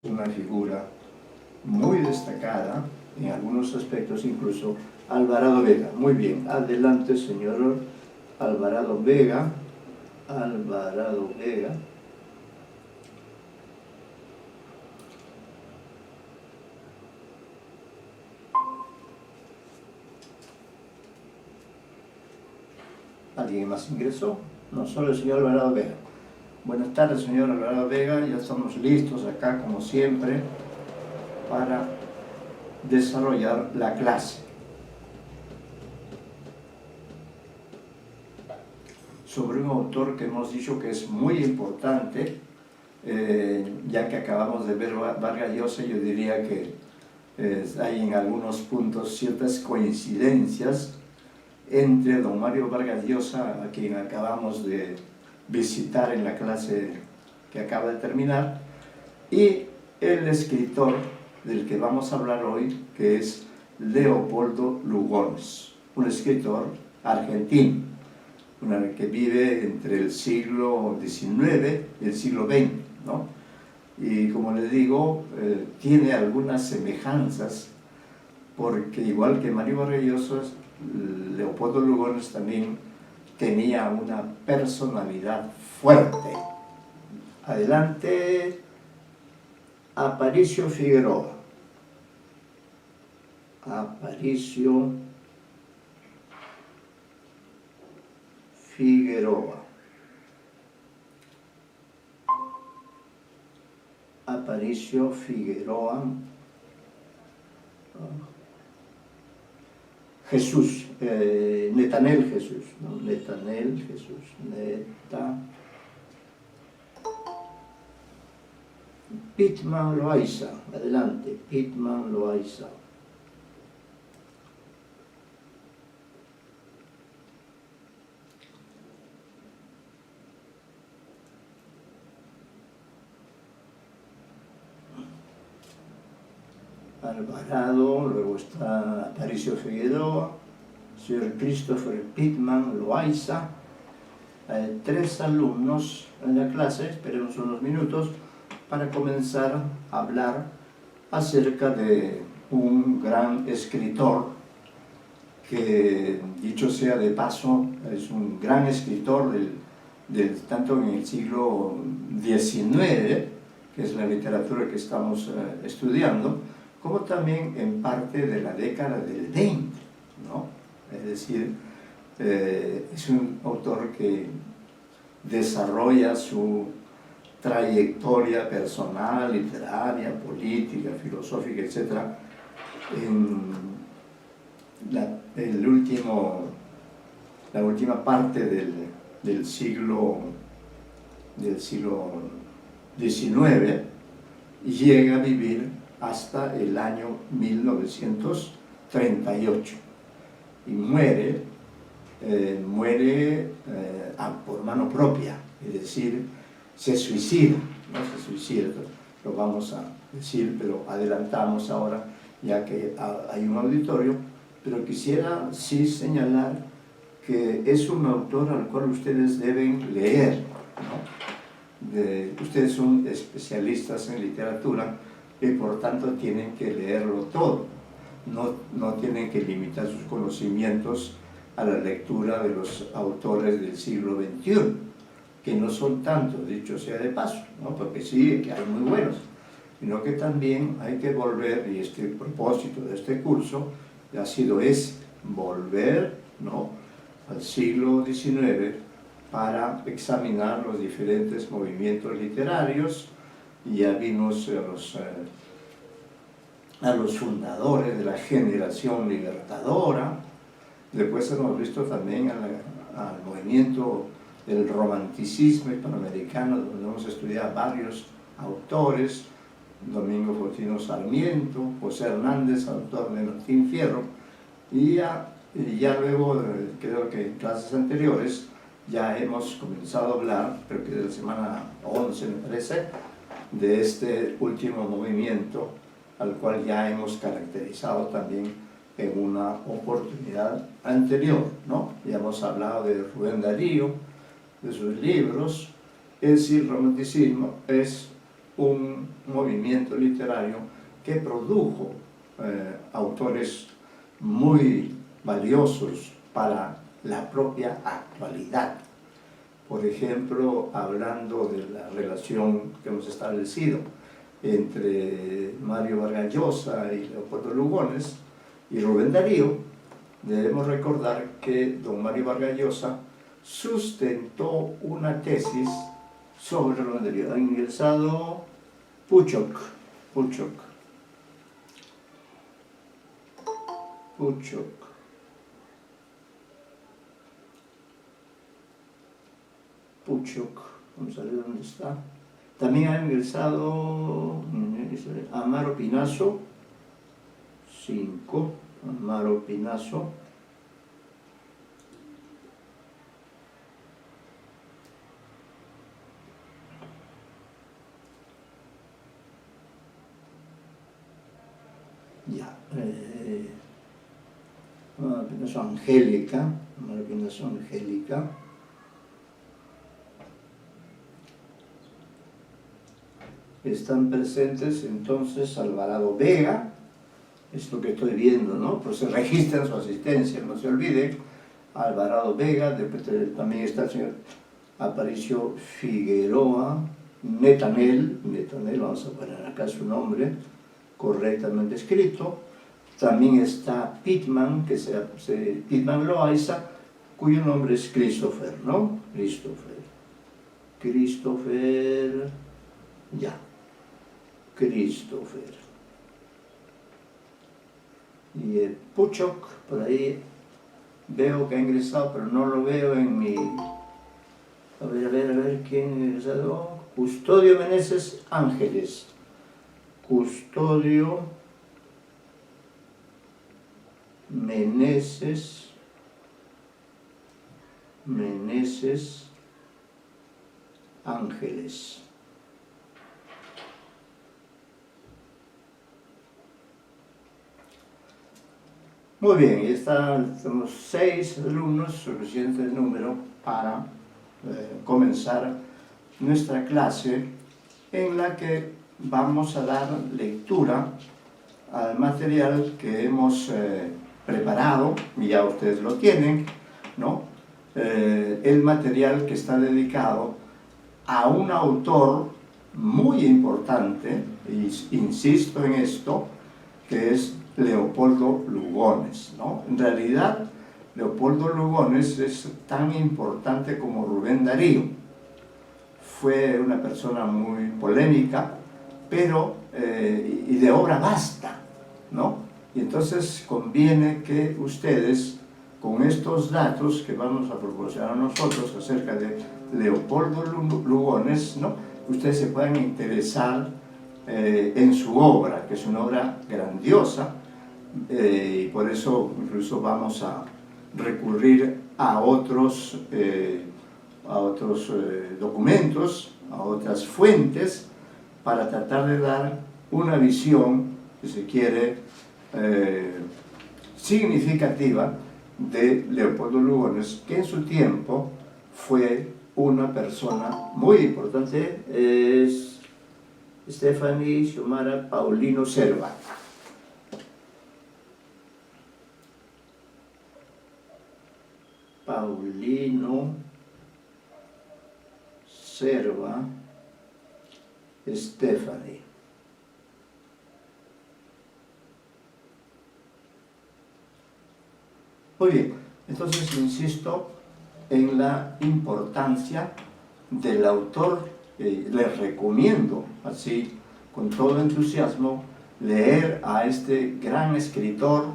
una figura muy destacada, en algunos aspectos incluso, Alvarado Vega. Muy bien, adelante señor Alvarado Vega. Alvarado Vega. ¿Alguien más ingresó? No, solo el señor Alvarado Vega. Buenas tardes, señor Alvarado Vega. Ya estamos listos acá, como siempre, para desarrollar la clase sobre un autor que hemos dicho que es muy importante, ya que acabamos de ver Vargas Llosa. Yo diría que hay en algunos puntos ciertas coincidencias entre don Mario Vargas Llosa, a quien acabamos de visitar en la clase que acaba de terminar, y el escritor del que vamos a hablar hoy, que es Leopoldo Lugones, un escritor argentino, que vive entre el siglo XIX y el siglo XX, ¿no? Y como les digo, tiene algunas semejanzas, porque igual que Mario Vargas Llosa, Leopoldo Lugones también tenía una personalidad fuerte. Adelante, Aparicio Figueroa. Aparicio Figueroa. Aparicio Figueroa. Jesús, Netanel Jesús, ¿no? Netanel Jesús, Pitman Loaiza, adelante, Pitman Loaiza. Alvarado, luego está Aparicio Figueroa, señor Christopher Pitman Loaiza. Tres alumnos en la clase, esperemos unos minutos para comenzar a hablar acerca de un gran escritor que, dicho sea de paso, es un gran escritor tanto en el siglo XIX, que es la literatura que estamos estudiando, como también en parte de la década del 20, ¿no? Es decir, es un autor que desarrolla su trayectoria personal, literaria, política, filosófica, etc. en la última parte del siglo XIX, llega a vivir hasta el año 1938 y muere por mano propia, es decir, se suicida, ¿no? Se suicida, lo vamos a decir, pero adelantamos ahora, ya que hay un auditorio, pero quisiera sí señalar que es un autor al cual ustedes deben leer, ¿no? Ustedes son especialistas en literatura y por tanto tienen que leerlo todo, no tienen que limitar sus conocimientos a la lectura de los autores del siglo XXI, que no son tantos, dicho sea de paso, ¿no? Porque sí, que hay muy buenos, sino que también hay que volver, y este propósito de este curso es volver, ¿no?, al siglo XIX para examinar los diferentes movimientos literarios. Y ya vimos a los fundadores de la generación libertadora. Después hemos visto también al movimiento del romanticismo hispanoamericano, donde hemos estudiado varios autores: Domingo Faustino Sarmiento, José Hernández, autor de Martín Fierro, y ya luego, creo que en clases anteriores, ya hemos comenzado a hablar, creo que de la semana 11 me parece, de este último movimiento, al cual ya hemos caracterizado también en una oportunidad anterior, ¿no? Ya hemos hablado de Rubén Darío, de sus libros. Es decir, el romanticismo es un movimiento literario que produjo autores muy valiosos para la propia actualidad. Por ejemplo, hablando de la relación que hemos establecido entre Mario Vargas Llosa y Leopoldo Lugones y Rubén Darío, debemos recordar que don Mario Vargas Llosa sustentó una tesis sobre Rubén Darío. Ha ingresado Puchok. Vamos a ver dónde está. También ha ingresado Amaro Pinazo, 5, Amaro Pinazo. Ya, Amaro Pinazo Angélica, Están presentes entonces Alvarado Vega, es lo que estoy viendo, ¿no? Pues se registran su asistencia, no se olviden. Alvarado Vega, también está el señor Aparicio Figueroa, Netanel, vamos a poner acá su nombre correctamente escrito. También está Pittman, Pittman Loaiza, cuyo nombre es Christopher, ¿no? Christopher, y el Puchok, por ahí veo que ha ingresado, pero no lo veo en mi... A ver, ¿quién ha ingresado? Custodio Meneses Ángeles. Custodio Meneses Ángeles. Muy bien, tenemos 6 alumnos, suficiente número para comenzar nuestra clase, en la que vamos a dar lectura al material que hemos preparado, y ya ustedes lo tienen, ¿no? El material que está dedicado a un autor muy importante, e insisto en esto, que es Leopoldo Lugones, ¿no? En realidad, Leopoldo Lugones es tan importante como Rubén Darío. Fue una persona muy polémica, pero y de obra vasta, ¿no? Y entonces conviene que ustedes, con estos datos que vamos a proporcionar nosotros acerca de Leopoldo Lugones, ¿no?, ustedes se puedan interesar en su obra, que es una obra grandiosa, y por eso incluso vamos a recurrir a otros documentos, a otras fuentes, para tratar de dar una visión, si se quiere, significativa de Leopoldo Lugones, que en su tiempo fue una persona muy importante. Es Stephanie Xiomara Paulino Serva. Paulino Serva Stephanie. Muy bien, entonces insisto en la importancia del autor. Les recomiendo, así con todo entusiasmo, leer a este gran escritor,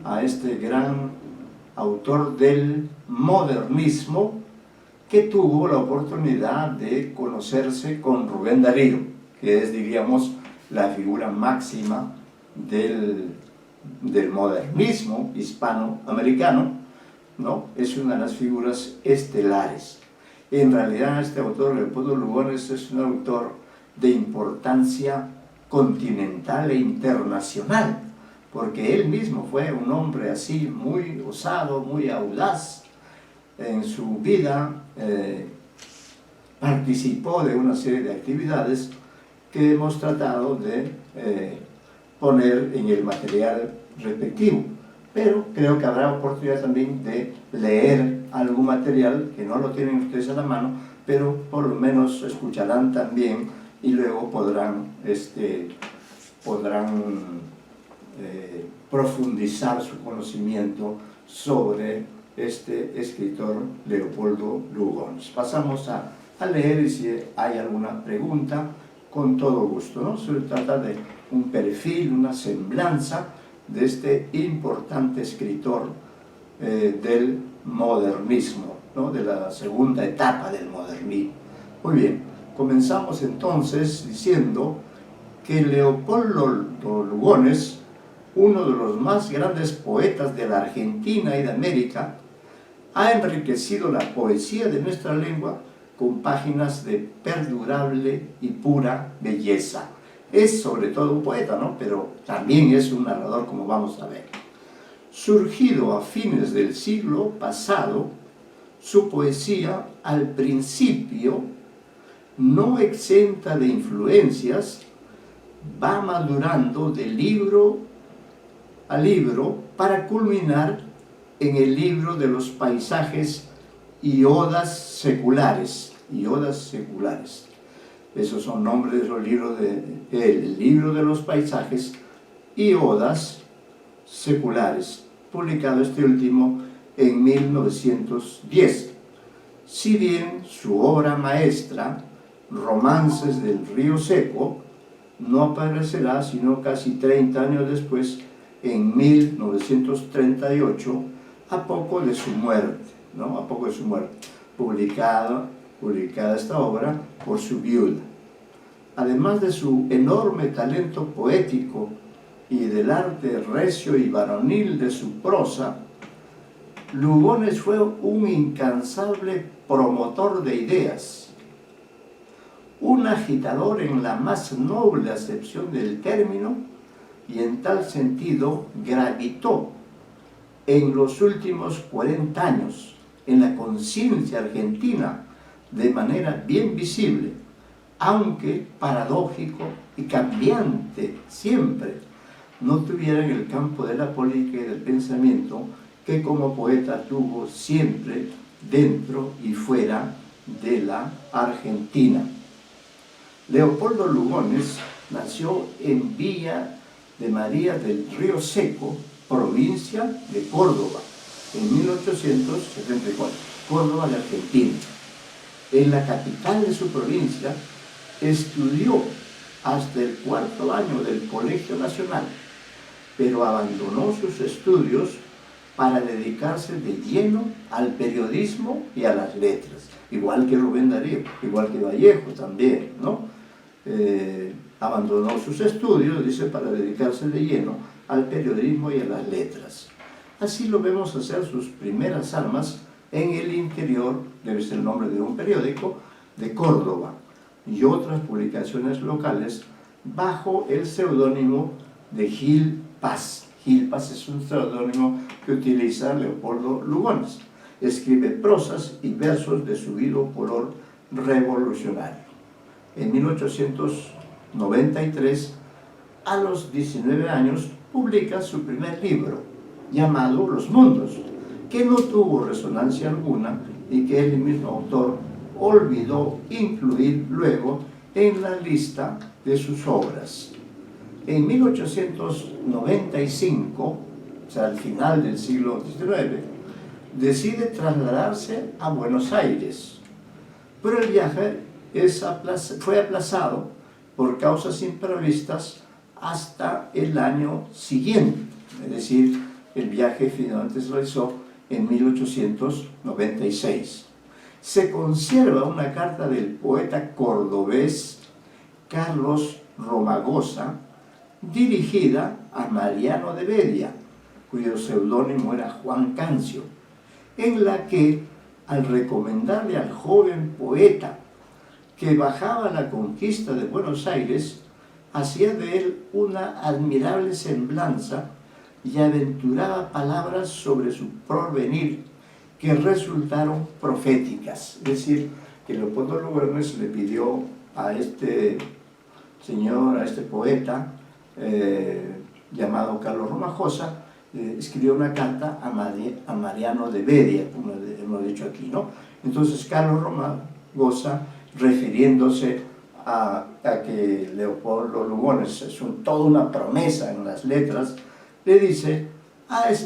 a este gran autor del modernismo, que tuvo la oportunidad de conocerse con Rubén Darío, que es, diríamos, la figura máxima del modernismo hispanoamericano, ¿no? Es una de las figuras estelares. En realidad, este autor, Leopoldo Lugones, es un autor de importancia continental e internacional, porque él mismo fue un hombre así muy osado, muy audaz. En su vida participó de una serie de actividades que hemos tratado de poner en el material respectivo. Pero creo que habrá oportunidad también de leer algún material que no lo tienen ustedes a la mano, pero por lo menos escucharán también y luego podrán profundizar su conocimiento sobre este escritor Leopoldo Lugones. Pasamos a leer, y si hay alguna pregunta, con todo gusto, ¿no? Se trata de un perfil, una semblanza de este importante escritor del modernismo, ¿no? De la segunda etapa del modernismo. Muy bien, comenzamos entonces diciendo que Leopoldo Lugones, uno de los más grandes poetas de la Argentina y de América, ha enriquecido la poesía de nuestra lengua con páginas de perdurable y pura belleza. Es sobre todo un poeta, ¿no? Pero también es un narrador, como vamos a ver. Surgido a fines del siglo pasado, su poesía, al principio, no exenta de influencias, va madurando de libro a libro para culminar en el libro de los paisajes y odas seculares. Esos son nombres de los libros el libro de los paisajes y odas seculares, publicado este último en 1910. Si bien su obra maestra, Romances del Río Seco, no aparecerá sino casi 30 años después, en 1938, a poco de su muerte, ¿no? A poco de su muerte, publicada esta obra por su viuda. Además de su enorme talento poético y del arte recio y varonil de su prosa, Lugones fue un incansable promotor de ideas, un agitador en la más noble acepción del término, y en tal sentido gravitó en los últimos 40 años en la conciencia argentina de manera bien visible, aunque paradójico y cambiante siempre, no tuviera en el campo de la política y del pensamiento que como poeta tuvo siempre dentro y fuera de la Argentina. Leopoldo Lugones nació en Villa de María del Río Seco, provincia de Córdoba, en 1874, Córdoba de Argentina. En la capital de su provincia estudió hasta el 4º año del Colegio Nacional, pero abandonó sus estudios para dedicarse de lleno al periodismo y a las letras, igual que Rubén Darío, igual que Vallejo también, ¿no? Abandonó sus estudios, dice, para dedicarse de lleno al periodismo y a las letras. Así lo vemos hacer sus primeras armas en el interior, debe ser el nombre de un periódico, de Córdoba, y otras publicaciones locales bajo el seudónimo de Gil Paz. Gil Paz es un seudónimo que utiliza Leopoldo Lugones. Escribe prosas y versos de subido color revolucionario. En 1893, a los 19 años, publica su primer libro, llamado Los Mundos, que no tuvo resonancia alguna y que el mismo autor olvidó incluir luego en la lista de sus obras. En 1895, o sea, al final del siglo XIX, decide trasladarse a Buenos Aires, pero el viaje fue aplazado por causas imprevistas hasta el año siguiente, es decir, el viaje finalmente se realizó en 1896. Se conserva una carta del poeta cordobés Carlos Romagosa, dirigida a Mariano de Bedia, cuyo seudónimo era Juan Cancio, en la que, al recomendarle al joven poeta que bajaba la conquista de Buenos Aires, hacía de él una admirable semblanza y aventuraba palabras sobre su porvenir que resultaron proféticas. Es decir, que Leopoldo Lugones le pidió a este señor, a este poeta llamado Carlos Romagosa, escribió una carta a Mariano de Bedia, como hemos dicho aquí, ¿no? Entonces Carlos Romagosa, refiriéndose a que Leopoldo Lugones es toda una promesa en las letras, le dice,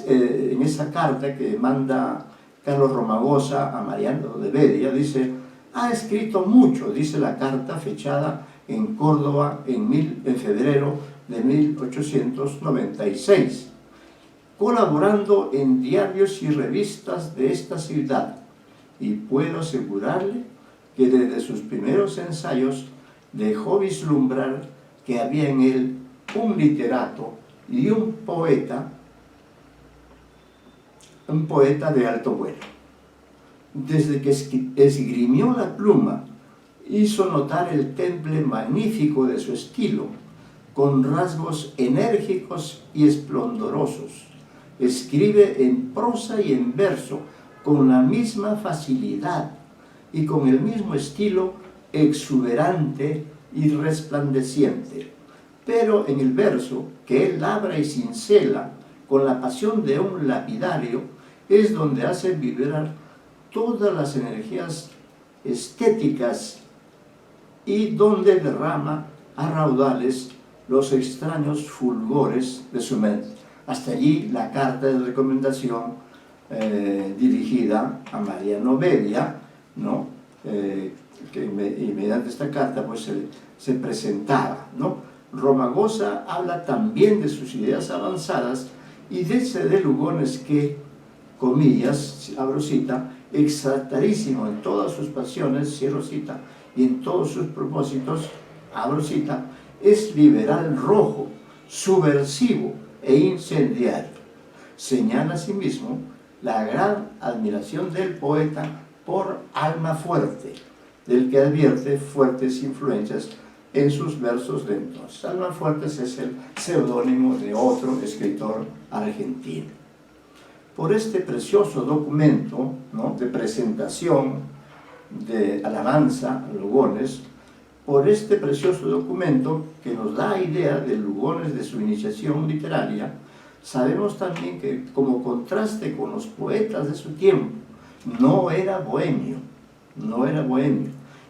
en esa carta que manda Carlos Romagosa a Mariano de Bedia, dice, ha escrito mucho, dice la carta fechada en Córdoba en febrero de 1896, colaborando en diarios y revistas de esta ciudad, y puedo asegurarle que desde sus primeros ensayos dejó vislumbrar que había en él un literato y un poeta de alto vuelo. Desde que esgrimió la pluma, hizo notar el temple magnífico de su estilo, con rasgos enérgicos y esplendorosos. Escribe en prosa y en verso con la misma facilidad y con el mismo estilo exuberante y resplandeciente. Pero en el verso, que él labra y cincela con la pasión de un lapidario, es donde hace vibrar todas las energías estéticas y donde derrama a raudales los extraños fulgores de su mente. Hasta allí la carta de recomendación dirigida a Mariano Bedia, ¿no? Y mediante esta carta pues se presentaba, ¿no? Romagosa habla también de sus ideas avanzadas y dice de Lugones que, comillas, abro cita, exaltadísimo en todas sus pasiones, cierro cita, y en todos sus propósitos, abro cita, es liberal rojo, subversivo e incendiario. Señala asimismo la gran admiración del poeta por Alma Fuerte, del que advierte fuertes influencias en sus versos de entonces. Alma Fuertes es el seudónimo de otro escritor argentino. Por este precioso documento, ¿no?, de presentación, de alabanza a Lugones, por este precioso documento que nos da idea de Lugones, de su iniciación literaria, sabemos también que, como contraste con los poetas de su tiempo, no era bohemio,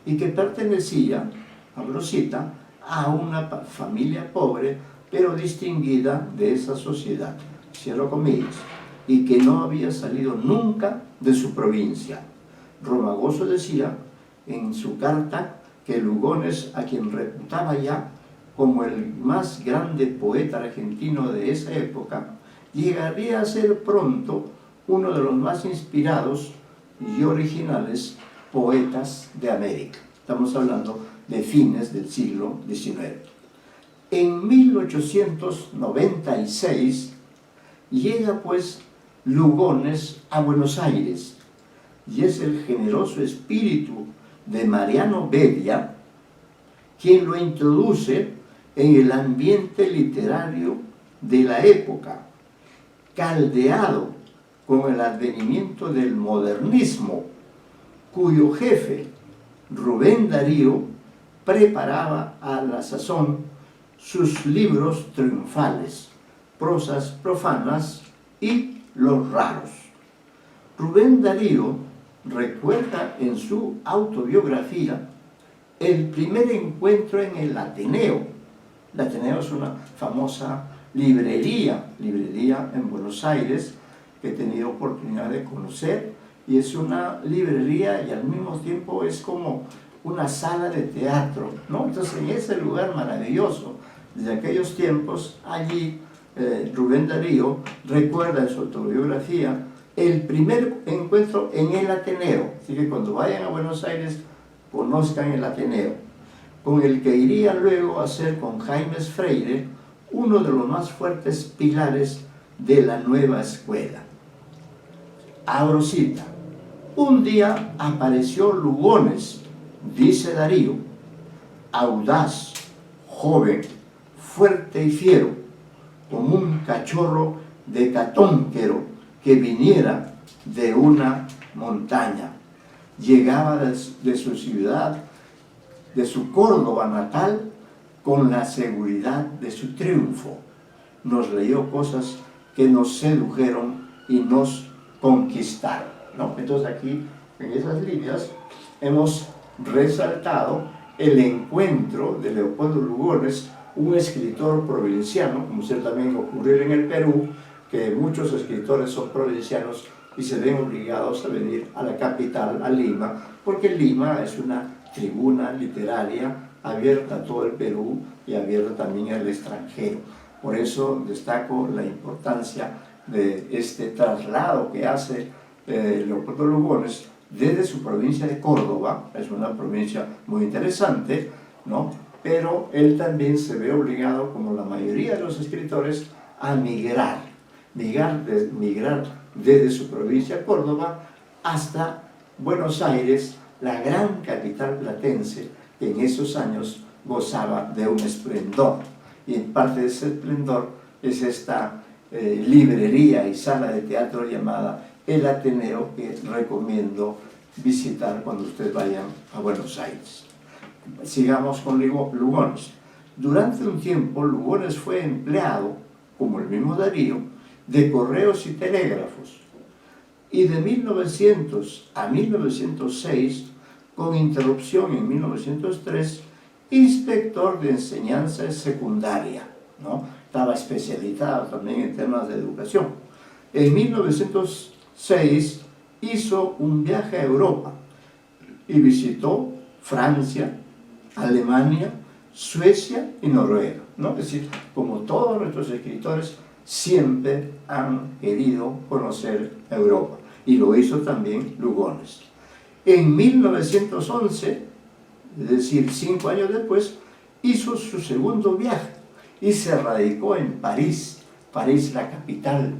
y que pertenecía, abro cita, a una familia pobre, pero distinguida de esa sociedad, cierro comillas, y que no había salido nunca de su provincia. Romagosa decía en su carta que Lugones, a quien reputaba ya como el más grande poeta argentino de esa época, llegaría a ser pronto uno de los más inspirados y originales poetas de América. Estamos hablando de fines del siglo XIX. En 1896 llega pues Lugones a Buenos Aires, y es el generoso espíritu de Mariano Bedia quien lo introduce en el ambiente literario de la época, caldeado con el advenimiento del modernismo, cuyo jefe, Rubén Darío, preparaba a la sazón sus libros triunfales, prosas profanas y los raros. Rubén Darío recuerda en su autobiografía el primer encuentro en el Ateneo. El Ateneo es una famosa librería en Buenos Aires que he tenido oportunidad de conocer, y es una librería y al mismo tiempo es como una sala de teatro, ¿no? Entonces, en ese lugar maravilloso, desde aquellos tiempos, allí Rubén Darío recuerda en su autobiografía el primer encuentro en el Ateneo. Así que cuando vayan a Buenos Aires, conozcan el Ateneo, con el que iría luego a ser con Jaime Freire uno de los más fuertes pilares de la nueva escuela. Abro cita: un día apareció Lugones, dice Darío, audaz, joven, fuerte y fiero, como un cachorro de catónquero que viniera de una montaña. Llegaba de su ciudad, de su Córdoba natal, con la seguridad de su triunfo. Nos leyó cosas que nos sedujeron y nos conquistaron, ¿no? Entonces aquí, en esas líneas, hemos resaltado el encuentro de Leopoldo Lugones, un escritor provinciano, como usted también ocurrió en el Perú, que muchos escritores son provincianos y se ven obligados a venir a la capital, a Lima, porque Lima es una tribuna literaria abierta a todo el Perú y abierta también al extranjero. Por eso destaco la importancia de este traslado que hace Leopoldo Lugones desde su provincia de Córdoba. Es una provincia muy interesante, ¿no? Pero él también se ve obligado, como la mayoría de los escritores, a migrar desde su provincia Córdoba hasta Buenos Aires, la gran capital platense, que en esos años gozaba de un esplendor. Y en parte de ese esplendor es esta librería y sala de teatro llamada El Ateneo, que recomiendo visitar cuando ustedes vayan a Buenos Aires. Sigamos con Lugones. Durante un tiempo, Lugones fue empleado, como el mismo Darío, de correos y telégrafos, y de 1900 a 1906, con interrupción en 1903, inspector de enseñanza secundaria, ¿no? Estaba especializado también en temas de educación. En 1906 hizo un viaje a Europa y visitó Francia, Alemania, Suecia y Noruega, ¿no? Es decir, como todos nuestros escritores, siempre han querido conocer Europa, y lo hizo también Lugones. En 1911, es decir, 5 años después, hizo su segundo viaje y se radicó en París, la capital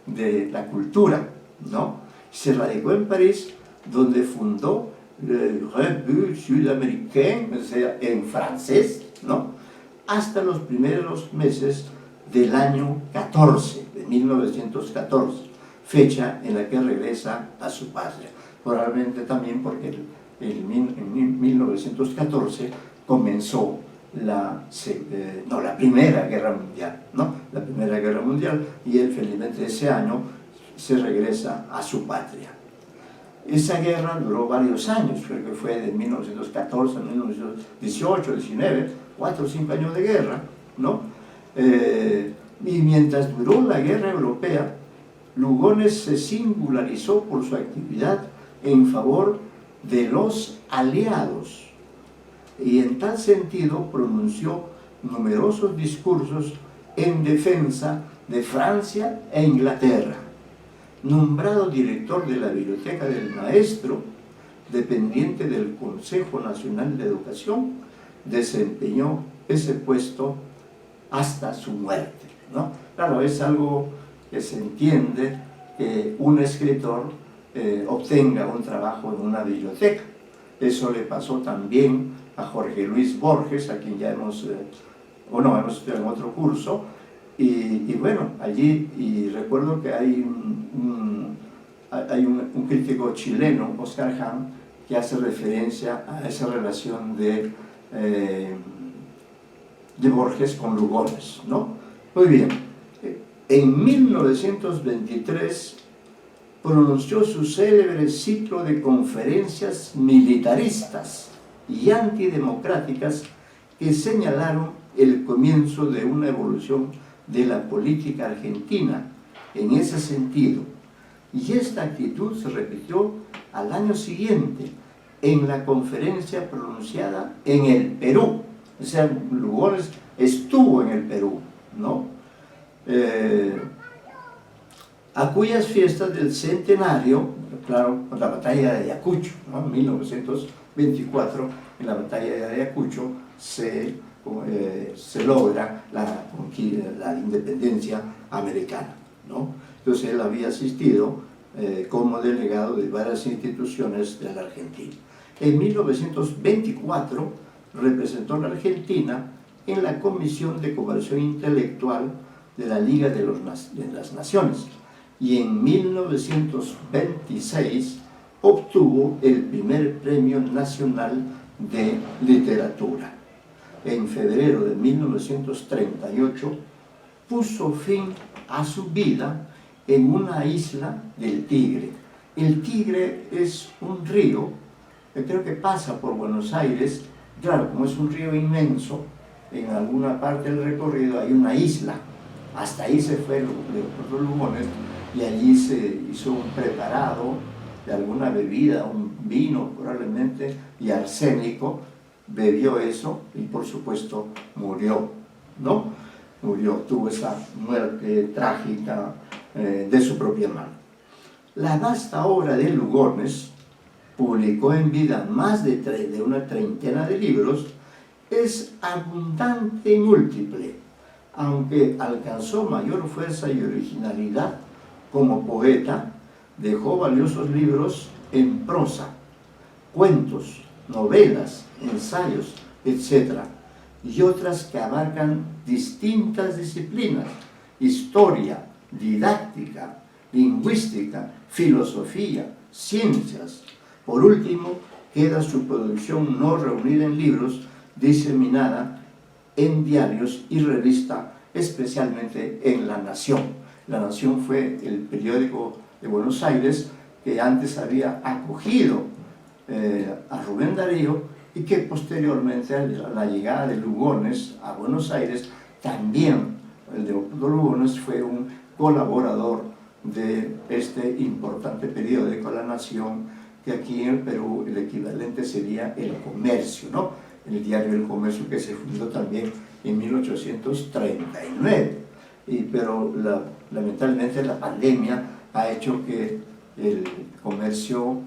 de la cultura, ¿no? Se radicó en París, donde fundó le Revue Sud-Américaine, o sea, en francés, ¿no? Hasta los primeros meses del año 14, de 1914, fecha en la que regresa a su patria. Probablemente también porque en 1914 comenzó la Primera Guerra Mundial, ¿no? La Primera Guerra Mundial, y él felizmente ese año se regresa a su patria. Esa guerra duró varios años, creo que fue de 1914 a 1918, 19, 4 o 5 años de guerra, ¿no? Y mientras duró la guerra europea, Lugones se singularizó por su actividad en favor de los aliados, y en tal sentido pronunció numerosos discursos en defensa de Francia e Inglaterra. Nombrado director de la Biblioteca del Maestro, dependiente del Consejo Nacional de Educación, desempeñó ese puesto hasta su muerte, ¿no? Claro, es algo que se entiende que un escritor obtenga un trabajo en una biblioteca. Eso le pasó también a Jorge Luis Borges, a quien ya hemos estudiado en otro curso, y bueno, allí, y recuerdo que hay un crítico chileno, Oscar Hahn, que hace referencia a esa relación de Borges con Lugones, ¿no? Muy bien. En 1923 pronunció su célebre ciclo de conferencias militaristas y antidemocráticas que señalaron el comienzo de una evolución de la política argentina en ese sentido. Y esta actitud se repitió al año siguiente en la conferencia pronunciada en el Perú. O sea, Lugones estuvo en el Perú, ¿no? A cuyas fiestas del centenario, claro, con la batalla de Ayacucho, ¿no? En 1924, en la batalla de Ayacucho se logra la independencia americana, ¿no? Entonces él había asistido como delegado de varias instituciones de la Argentina. En 1924 representó a la Argentina en la Comisión de Cooperación Intelectual de la Liga de las Naciones, y en 1926 obtuvo el primer Premio Nacional de Literatura. en febrero de 1938, puso fin a su vida en una isla del Tigre. El Tigre es un río que creo que pasa por Buenos Aires. Claro, como es un río inmenso, en alguna parte del recorrido hay una isla. Hasta ahí se fue Leopoldo Lugones y allí se hizo un preparado de alguna bebida, un vino probablemente, y arsénico, bebió eso y por supuesto murió, ¿no? Murió, tuvo esa muerte trágica de su propia mano. La vasta obra de Lugones, publicó en vida más de una treintena de libros, es abundante y múltiple, aunque alcanzó mayor fuerza y originalidad como poeta. Dejó valiosos libros en prosa, cuentos, novelas, ensayos, etc., y otras que abarcan distintas disciplinas: historia, didáctica, lingüística, filosofía, ciencias. Por último, queda su producción no reunida en libros, diseminada en diarios y revista, especialmente en La Nación. La Nación fue el periódico de Buenos Aires que antes había acogido a Rubén Darío y que posteriormente, a la llegada de Lugones a Buenos Aires, también el de Lugones fue un colaborador de este importante periódico, La Nación, que aquí en el Perú el equivalente sería El Comercio, ¿no? El diario El Comercio, que se fundó también en 1839. Pero lamentablemente la pandemia ha hecho que el Comercio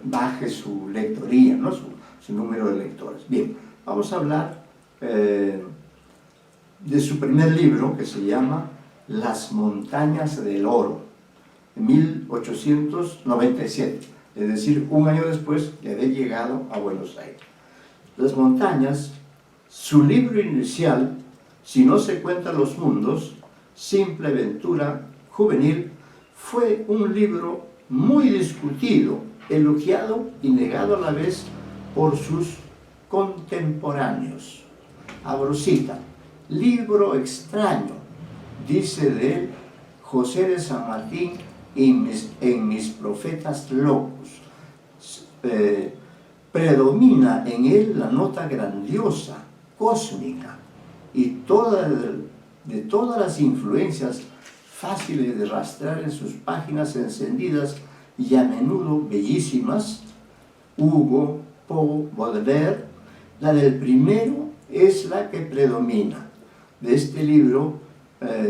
baje su lectoría, ¿no? su número de lectores. Bien, vamos a hablar de su primer libro, que se llama Las Montañas del Oro, en 1897, es decir, un año después de haber llegado a Buenos Aires. Las Montañas, su libro inicial, si no se cuentan los mundos, simple aventura juvenil, fue un libro muy discutido, elogiado y negado a la vez por sus contemporáneos. Abro cita: libro extraño, dice de él José de San Martín en Mis Profetas Locos. Predomina en él la nota grandiosa, cósmica, y de todas las influencias fáciles de rastrear en sus páginas encendidas y a menudo bellísimas, Hugo, Poe, Baudelaire, la del primero es la que predomina. De este libro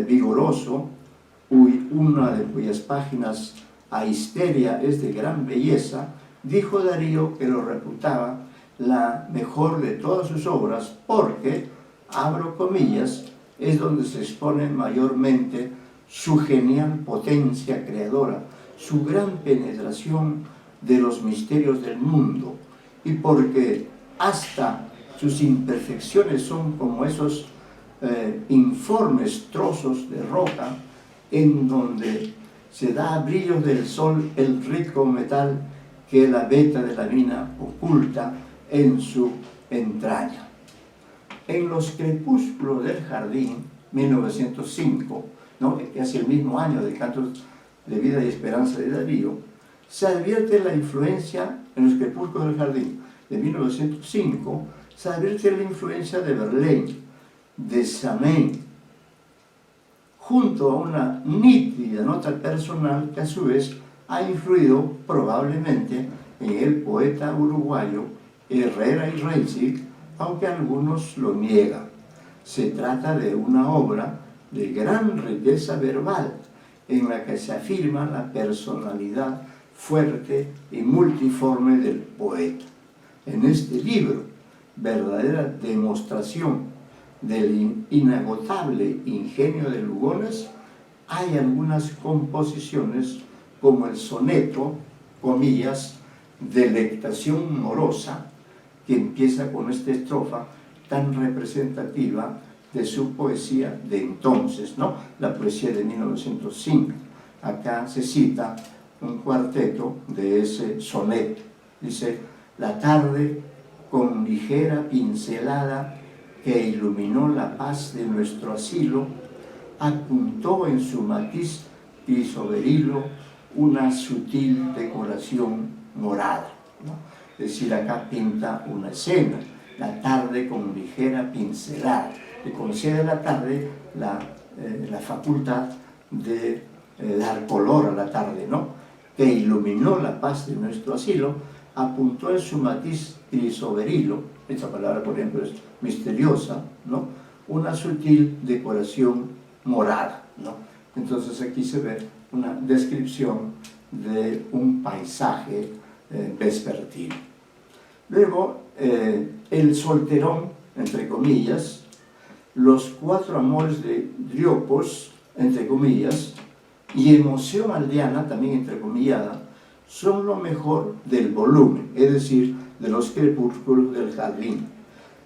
vigoroso, una de cuyas páginas a histeria es de gran belleza, dijo Darío que lo reputaba la mejor de todas sus obras porque, abro comillas, es donde se expone mayormente su genial potencia creadora, su gran penetración de los misterios del mundo, y porque hasta sus imperfecciones son como esos informes trozos de roca en donde se da a brillos del sol el rico metal que la veta de la mina oculta en su entraña. En Los crepúsculos del jardín, 1905, ¿no?, que hace el mismo año de Cantos de vida y esperanza de Darío, se advierte la influencia, en Los crepúsculos del jardín de 1905, se advierte la influencia de Verlaine, de Samain, junto a una nítida nota personal que a su vez ha influido probablemente en el poeta uruguayo Herrera y Reisig, aunque algunos lo niegan. Se trata de una obra de gran riqueza verbal, en la que se afirma la personalidad fuerte y multiforme del poeta. En este libro, verdadera demostración del inagotable ingenio de Lugones, hay algunas composiciones como el soneto, comillas, Delectación morosa, que empieza con esta estrofa tan representativa de su poesía de entonces, ¿no?, la poesía de 1905. Acá se cita un cuarteto de ese soneto. Dice: la tarde con ligera pincelada que iluminó la paz de nuestro asilo, apuntó en su matiz grisoberilo una sutil decoración morada, ¿no? Es decir, acá pinta una escena, la tarde con ligera pincelada, le concede a la tarde la facultad de dar color a la tarde, ¿no? Que iluminó la paz de nuestro asilo, apuntó en su matiz grisoberilo, esta palabra por ejemplo es misteriosa, ¿no? Una sutil decoración morada, ¿no? Entonces aquí se ve una descripción de un paisaje vespertino. Luego, el solterón, entre comillas, los cuatro amores de Driopos, entre comillas, y emoción aldeana, también entrecomillada, son lo mejor del volumen, es decir, de los crepúsculos del jardín.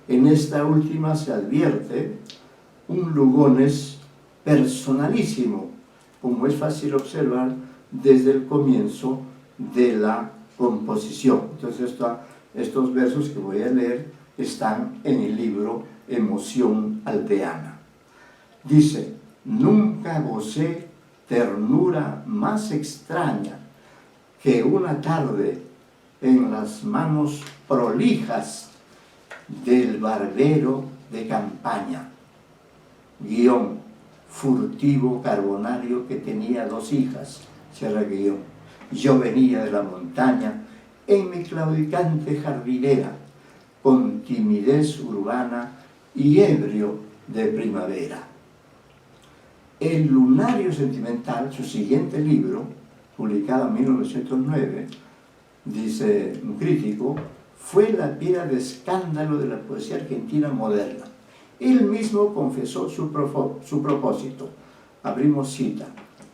En esta última se advierte un Lugones personalísimo, como es fácil observar desde el comienzo de la composición. Entonces estos versos que voy a leer están en el libro Emoción aldeana. Dice: nunca gocé ternura más extraña que una tarde en las manos prolijas del barbero de campaña, guión, furtivo carbonario que tenía 2 hijas, cierra guión. Yo venía de la montaña en mi claudicante jardinera, con timidez urbana y ebrio de primavera. El Lunario Sentimental, su siguiente libro, publicado en 1909, dice un crítico, fue la piedra de escándalo de la poesía argentina moderna. Él mismo confesó su propósito. Abrimos cita.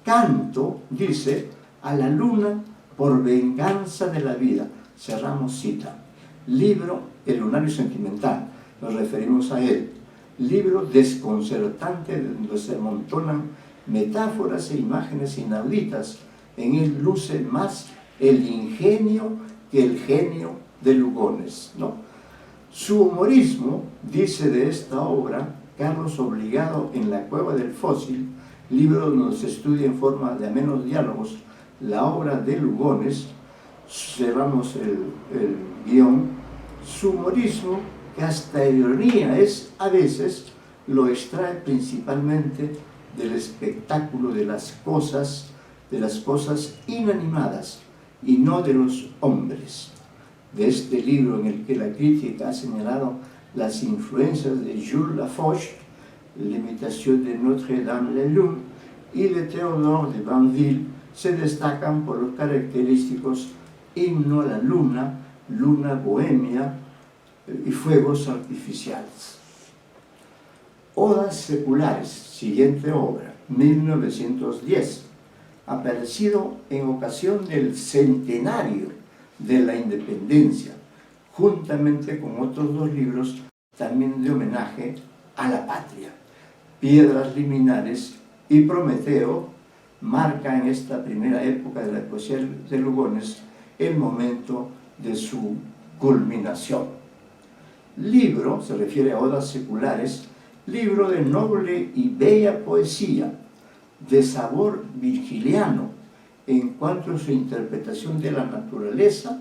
Canto, dice, a la luna por venganza de la vida. Cerramos cita. Libro, El Lunario Sentimental, nos referimos a él. Libro desconcertante donde se amontonan metáforas e imágenes inauditas. En él luce más el ingenio que el genio de Lugones, ¿no? Su humorismo, dice de esta obra Carlos Obligado en La cueva del fósil, libro donde se estudia en forma de amenos diálogos la obra de Lugones, cerramos el guión, su humorismo, que hasta ironía es a veces, lo extrae principalmente del espectáculo de las cosas inanimadas y no de los hombres. De este libro en el que la crítica ha señalado las influencias de Jules Lafosse, L'imitation de Notre-Dame-la-Lune, y de Théodore de Banville, se destacan por los característicos Himno a la Luna, Luna Bohemia y Fuegos Artificiales. Odas Seculares, siguiente obra, 1910, aparecido en ocasión del centenario de la independencia, juntamente con otros 2 libros también de homenaje a la patria. Piedras Liminares y Prometeo marca en esta primera época de la poesía de Lugones el momento de su culminación. Libro, se refiere a odas seculares, libro de noble y bella poesía, de sabor virgiliano en cuanto a su interpretación de la naturaleza,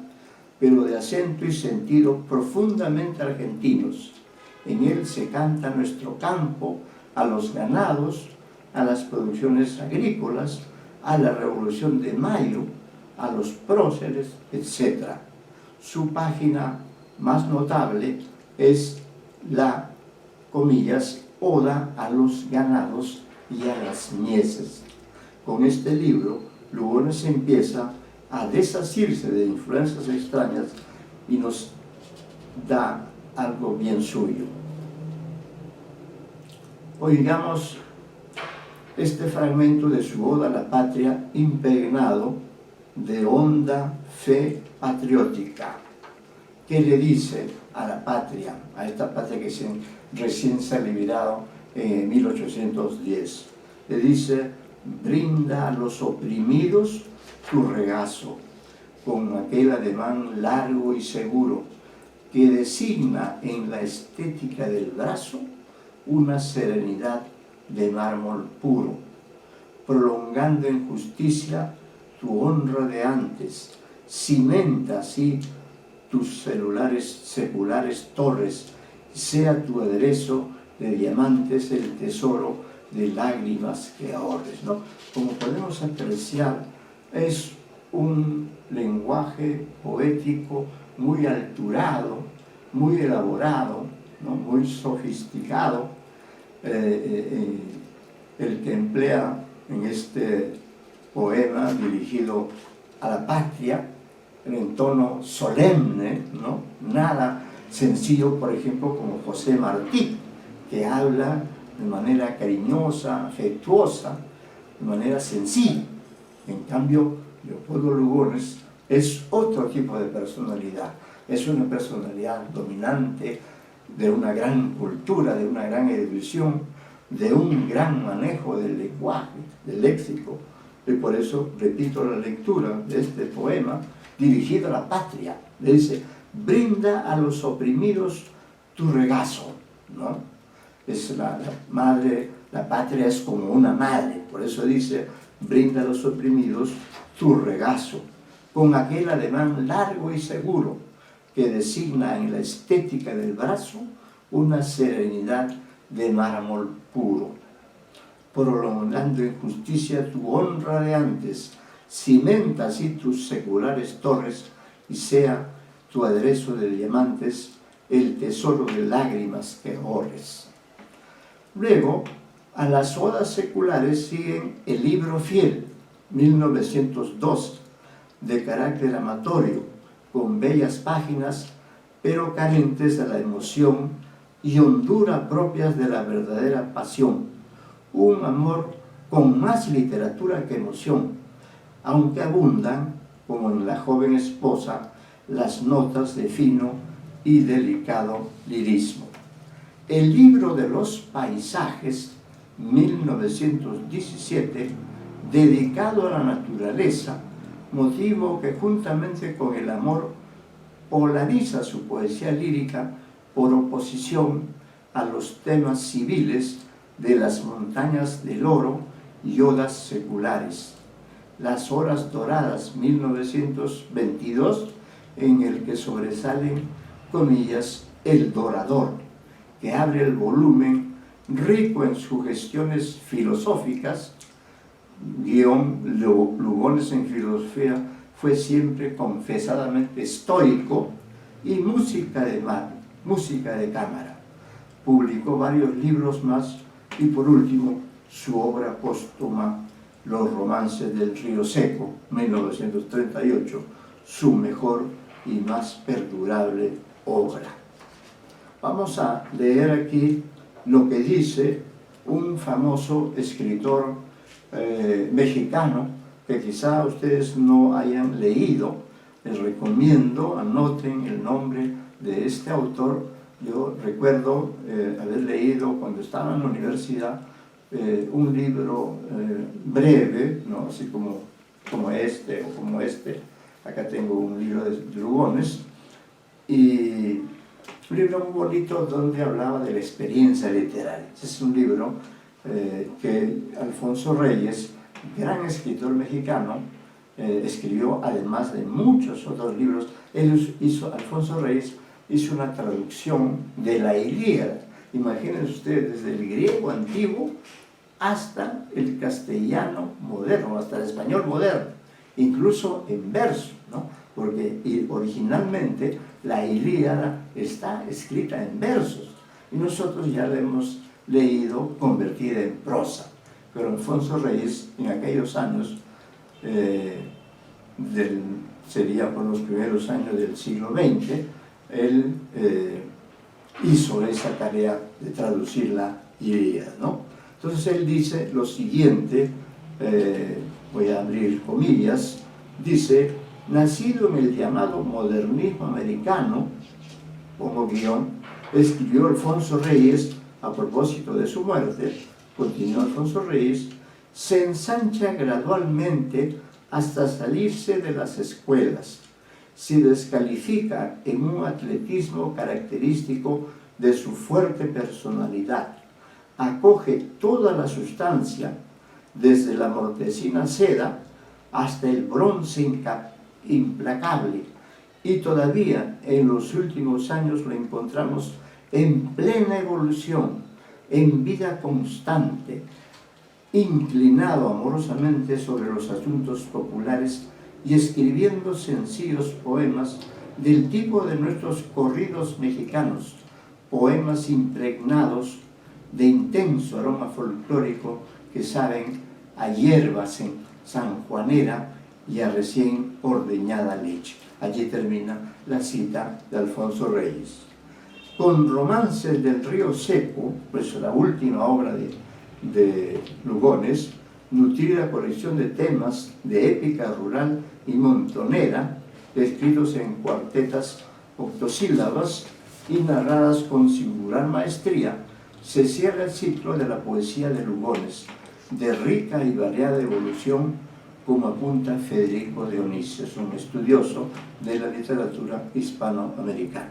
pero de acento y sentido profundamente argentinos. En él se canta nuestro campo, a los ganados, a las producciones agrícolas, a la Revolución de Mayo, a los próceres, etc. Su página más notable es la, comillas, Oda a los ganados y a las mieses. Con este libro, Lugones empieza a desasirse de influencias extrañas y nos da algo bien suyo. Oigamos este fragmento de su Oda a la Patria, impregnado de honda fe patriótica, que le dice a la patria, a esta patria que recién se ha liberado en 1810. Le dice: brinda a los oprimidos tu regazo, con aquel ademán largo y seguro, que designa en la estética del brazo una serenidad de mármol puro, prolongando en justicia tu honra de antes, cimenta así tus seculares torres, sea tu aderezo de diamantes el tesoro de lágrimas que ahorres, ¿no? Como podemos apreciar, es un lenguaje poético muy alturado, muy elaborado, ¿no? Muy sofisticado, el que emplea en este poema dirigido a la patria, en tono solemne, ¿no? Nada sencillo, por ejemplo, como José Martí, que habla de manera cariñosa, afectuosa, de manera sencilla. En cambio, Leopoldo Lugones es otro tipo de personalidad, es una personalidad dominante, de una gran cultura, de una gran erudición, de un gran manejo del lenguaje, del léxico. Y por eso repito la lectura de este poema dirigido a la patria. Le dice: brinda a los oprimidos tu regazo, ¿no? Es la madre, la patria es como una madre, por eso dice: brinda a los oprimidos tu regazo, con aquel ademán largo y seguro que designa en la estética del brazo una serenidad de mármol puro, prolongando en justicia tu honra de antes, cimenta así tus seculares torres y sea tu aderezo de diamantes el tesoro de lágrimas que ahorres. Luego, a las odas seculares siguen El libro fiel, 1902, de carácter amatorio, con bellas páginas, pero carentes de la emoción y hondura propias de la verdadera pasión. Un amor con más literatura que emoción, aunque abundan, como en La joven esposa, las notas de fino y delicado lirismo. El libro de los paisajes, 1917, dedicado a la naturaleza, motivo que juntamente con el amor polariza su poesía lírica por oposición a los temas civiles de las montañas del oro y odas seculares. Las horas doradas, 1922, en el que sobresalen, comillas, El dorador, que abre el volumen rico en sugestiones filosóficas. Lugones en filosofía fue siempre confesadamente estoico, y música de cámara. Publicó varios libros más y por último su obra póstuma Los romances del río seco, 1938, su mejor y más perdurable obra. Vamos a leer aquí lo que dice un famoso escritor mexicano que quizá ustedes no hayan leído. Les recomiendo, anoten el nombre de este autor. Yo recuerdo haber leído cuando estaba en la universidad un libro breve, ¿no? Así como este o como este. Acá tengo un libro de Lugones, y un libro muy bonito donde hablaba de la experiencia literaria. Es un libro que Alfonso Reyes, gran escritor mexicano, escribió, además de muchos otros libros. Alfonso Reyes hizo una traducción de la Ilíada. Imagínense ustedes, desde el griego antiguo hasta el castellano moderno, hasta el español moderno, incluso en verso, ¿no? Porque originalmente la Ilíada está escrita en versos y nosotros ya la hemos leído convertida en prosa. Pero Alfonso Reyes, en aquellos años, sería por los primeros años del siglo XX, él hizo esa tarea de traducir la Ilíada, ¿no? Entonces él dice lo siguiente, voy a abrir comillas, dice: nacido en el llamado modernismo americano, pongo guión, escribió Alfonso Reyes a propósito de su muerte, continuó Alfonso Reyes, se ensancha gradualmente hasta salirse de las escuelas, se descalifica en un atletismo característico de su fuerte personalidad. Acoge toda la sustancia, desde la mortecina seda hasta el bronce implacable, y todavía en los últimos años lo encontramos en plena evolución, en vida constante, inclinado amorosamente sobre los asuntos populares y escribiendo sencillos poemas del tipo de nuestros corridos mexicanos, poemas impregnados de intenso aroma folclórico que saben a hierbas en sanjuanera y a recién ordeñada leche. Allí termina la cita de Alfonso Reyes. Con Romances del Río Seco, pues la última obra de Lugones, nutrida colección de temas de épica rural y montonera, escritos en cuartetas octosílabas y narradas con singular maestría, se cierra el ciclo de la poesía de Lugones, de rica y variada evolución, como apunta Federico Dionís, un estudioso de la literatura hispanoamericana.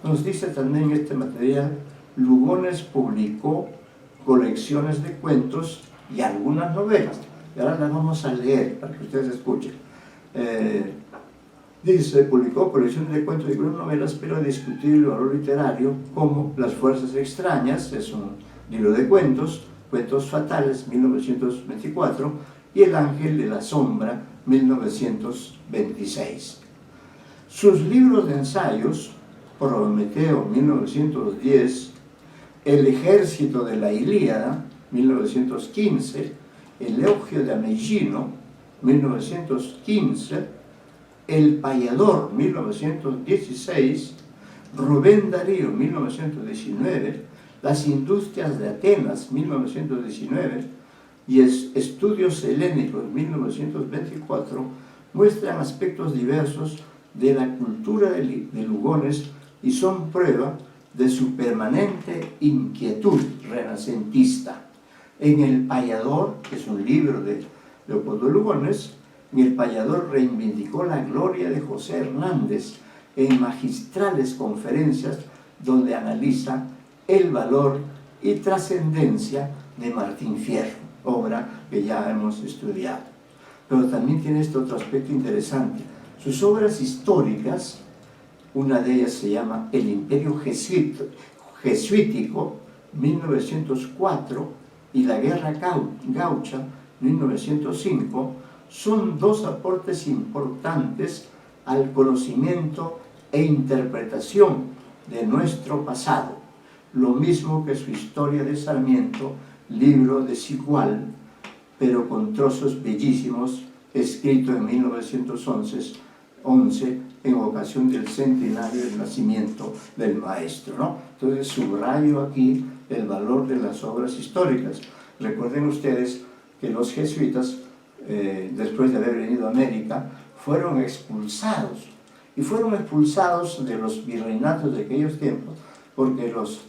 Nos dice también este material, Lugones publicó colecciones de cuentos y algunas novelas. Y ahora las vamos a leer para que ustedes escuchen. Dice, publicó colecciones de cuentos y algunas novelas, pero de discutible valor literario, como Las Fuerzas Extrañas, es un libro de cuentos, Cuentos Fatales, 1924, y El Ángel de la Sombra, 1926. Sus libros de ensayos, Prometeo, 1910, El Ejército de la Ilíada, 1915, El Elogio de Ameghino, 1915, El Payador, 1916, Rubén Darío, 1919, Las Industrias de Atenas, 1919, y Estudios Helénicos, 1924, muestran aspectos diversos de la cultura de Lugones y son prueba de su permanente inquietud renacentista. En El Payador, que es un libro de Leopoldo Lugones, en El Payador reivindicó la gloria de José Hernández en magistrales conferencias donde analiza el valor y trascendencia de Martín Fierro, obra que ya hemos estudiado. Pero también tiene este otro aspecto interesante. Sus obras históricas, una de ellas se llama El Imperio Jesuítico, 1904, y La Guerra Gaucha, 1905, son dos aportes importantes al conocimiento e interpretación de nuestro pasado, lo mismo que su Historia de Sarmiento, libro desigual, pero con trozos bellísimos, escrito en 1911 en ocasión del centenario del nacimiento del maestro, ¿no? Entonces subrayo aquí el valor de las obras históricas. Recuerden ustedes que los jesuitas, después de haber venido a América, fueron expulsados, y fueron expulsados de los virreinatos de aquellos tiempos, porque los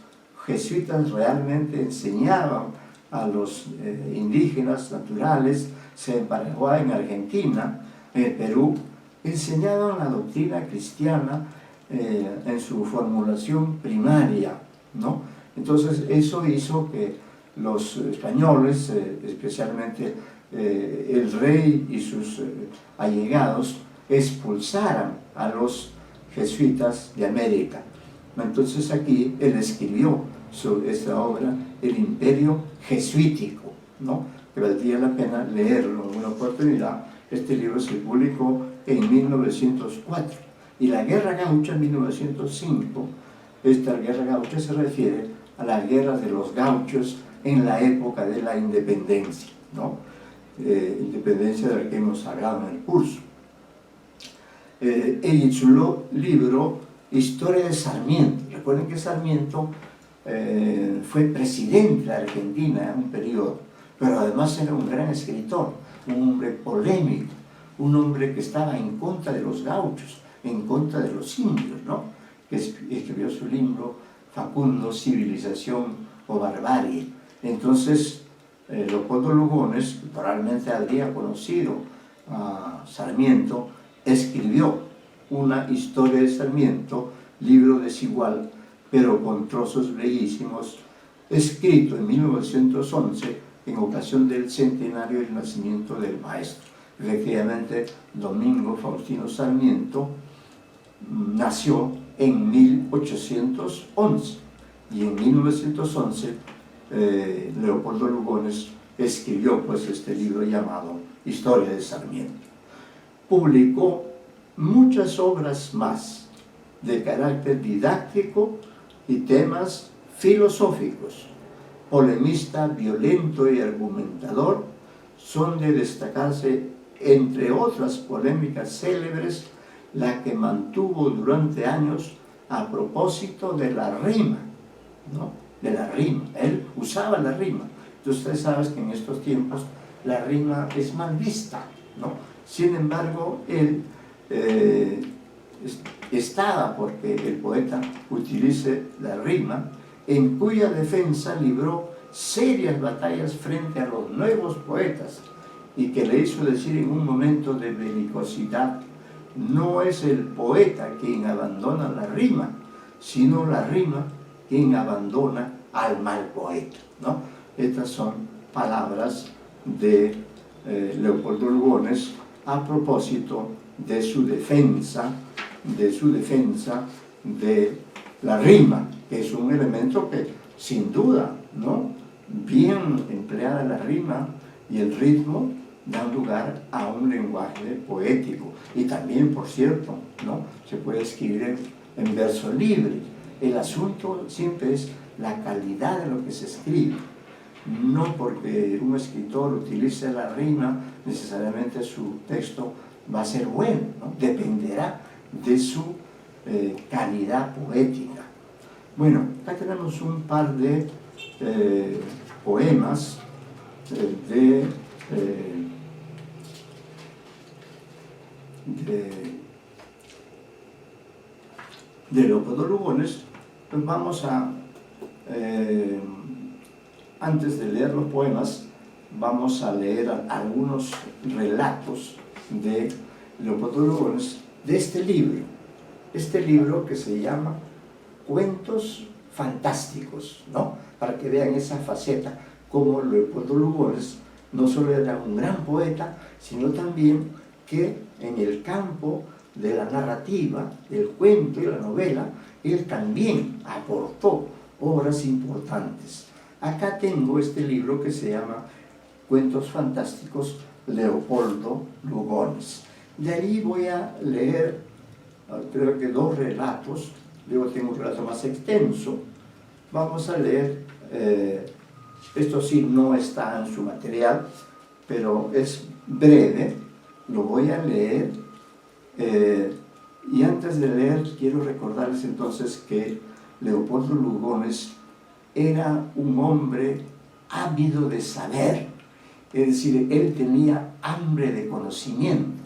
jesuitas realmente enseñaban a los indígenas naturales, sea en Paraguay, en Argentina, en Perú, enseñaban la doctrina cristiana en su formulación primaria, ¿no? Entonces eso hizo que los españoles, especialmente el rey y sus allegados, expulsaran a los jesuitas de América. Entonces aquí él escribió sobre esta obra, El Imperio Jesuítico, ¿no? Que valdría la pena leerlo en una oportunidad. Este libro se publicó en 1904 y La Guerra Gaucha en 1905. Esta Guerra Gaucha se refiere a la guerra de los gauchos en la época de la independencia, ¿no? Independencia de la que hemos hablado en el curso. En su libro Historia de Sarmiento, recuerden que Sarmiento fue presidente de Argentina en un periodo, pero además era un gran escritor, un hombre polémico, un hombre que estaba en contra de los gauchos, en contra de los indios, ¿no? Que escribió su libro Facundo, Civilización o Barbarie. Entonces, Leopoldo Lugones, que probablemente habría conocido a Sarmiento, escribió una historia de Sarmiento, libro desigual, pero con trozos bellísimos, escrito en 1911 en ocasión del centenario del nacimiento del maestro. Efectivamente, Domingo Faustino Sarmiento nació en 1811 y en 1911 Leopoldo Lugones escribió pues este libro llamado Historia de Sarmiento. Publicó muchas obras más de carácter didáctico y temas filosóficos. Polemista violento y argumentador, son de destacarse, entre otras polémicas célebres, la que mantuvo durante años a propósito de la rima, ¿no? De la rima. Él usaba la rima. Entonces, ustedes saben que en estos tiempos la rima es mal vista, ¿no? Sin embargo, él estaba porque el poeta utilice la rima, en cuya defensa libró serias batallas frente a los nuevos poetas y que le hizo decir en un momento de belicosidad: no es el poeta quien abandona la rima, sino la rima quien abandona al mal poeta, ¿no? Estas son palabras de Leopoldo Lugones a propósito de su defensa de la rima, que es un elemento que, sin duda, ¿no?, bien empleada la rima y el ritmo, dan lugar a un lenguaje poético. Y también, por cierto, ¿no?, se puede escribir en verso libre. El asunto siempre es la calidad de lo que se escribe. No porque un escritor utilice la rima, necesariamente su texto va a ser bueno, ¿no? Dependerá de su calidad poética. Bueno, acá tenemos un par de poemas de Leopoldo Lugones. Pues vamos a, antes de leer los poemas, vamos a leer algunos relatos de Leopoldo Lugones de este libro que se llama Cuentos Fantásticos, ¿no? Para que vean esa faceta, como Leopoldo Lugones no solo era un gran poeta, sino también que en el campo de la narrativa, del cuento y la novela, él también aportó obras importantes. Acá tengo este libro que se llama Cuentos Fantásticos, Leopoldo Lugones. De allí voy a leer, creo que 2 relatos, luego tengo un relato más extenso. Vamos a leer, esto sí no está en su material, pero es breve, lo voy a leer. Y antes de leer, quiero recordarles entonces que Leopoldo Lugones era un hombre ávido de saber, es decir, él tenía hambre de conocimiento.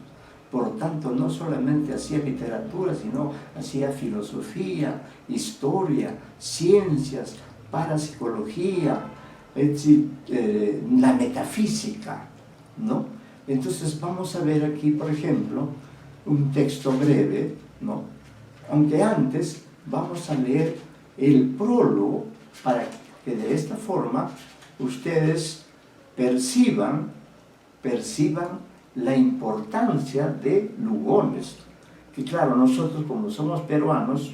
Por tanto, no solamente hacía literatura, sino hacía filosofía, historia, ciencias, parapsicología, es decir, la metafísica, ¿no? Entonces vamos a ver aquí, por ejemplo, un texto breve, ¿no? Aunque antes vamos a leer el prólogo para que de esta forma ustedes perciban la importancia de Lugones. Que claro, nosotros como somos peruanos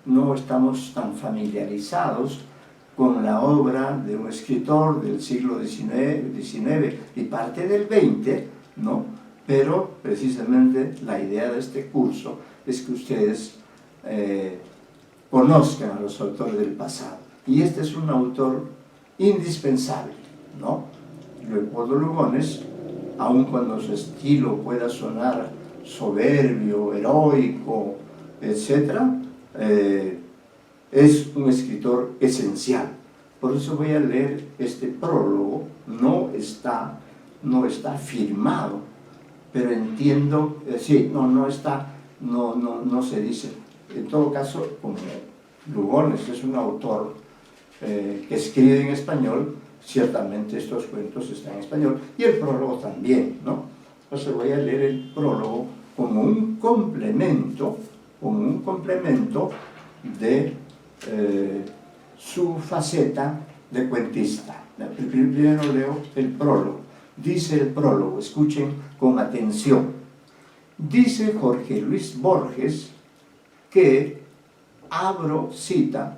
no estamos tan familiarizados con la obra de un escritor del siglo XIX y parte del XX, ¿no? Pero precisamente la idea de este curso es que ustedes conozcan a los autores del pasado. Y este es un autor indispensable, ¿no? Leopoldo Lugones, aun cuando su estilo pueda sonar soberbio, heroico, etc., es un escritor esencial. Por eso voy a leer este prólogo. No está firmado, pero entiendo, sí, no se dice. En todo caso, como Lugones es un autor que escribe en español, ciertamente estos cuentos están en español, y el prólogo también, ¿no? Entonces voy a leer el prólogo como un complemento de su faceta de cuentista. Primero leo el prólogo. Dice el prólogo, escuchen con atención. Dice Jorge Luis Borges que, abro cita,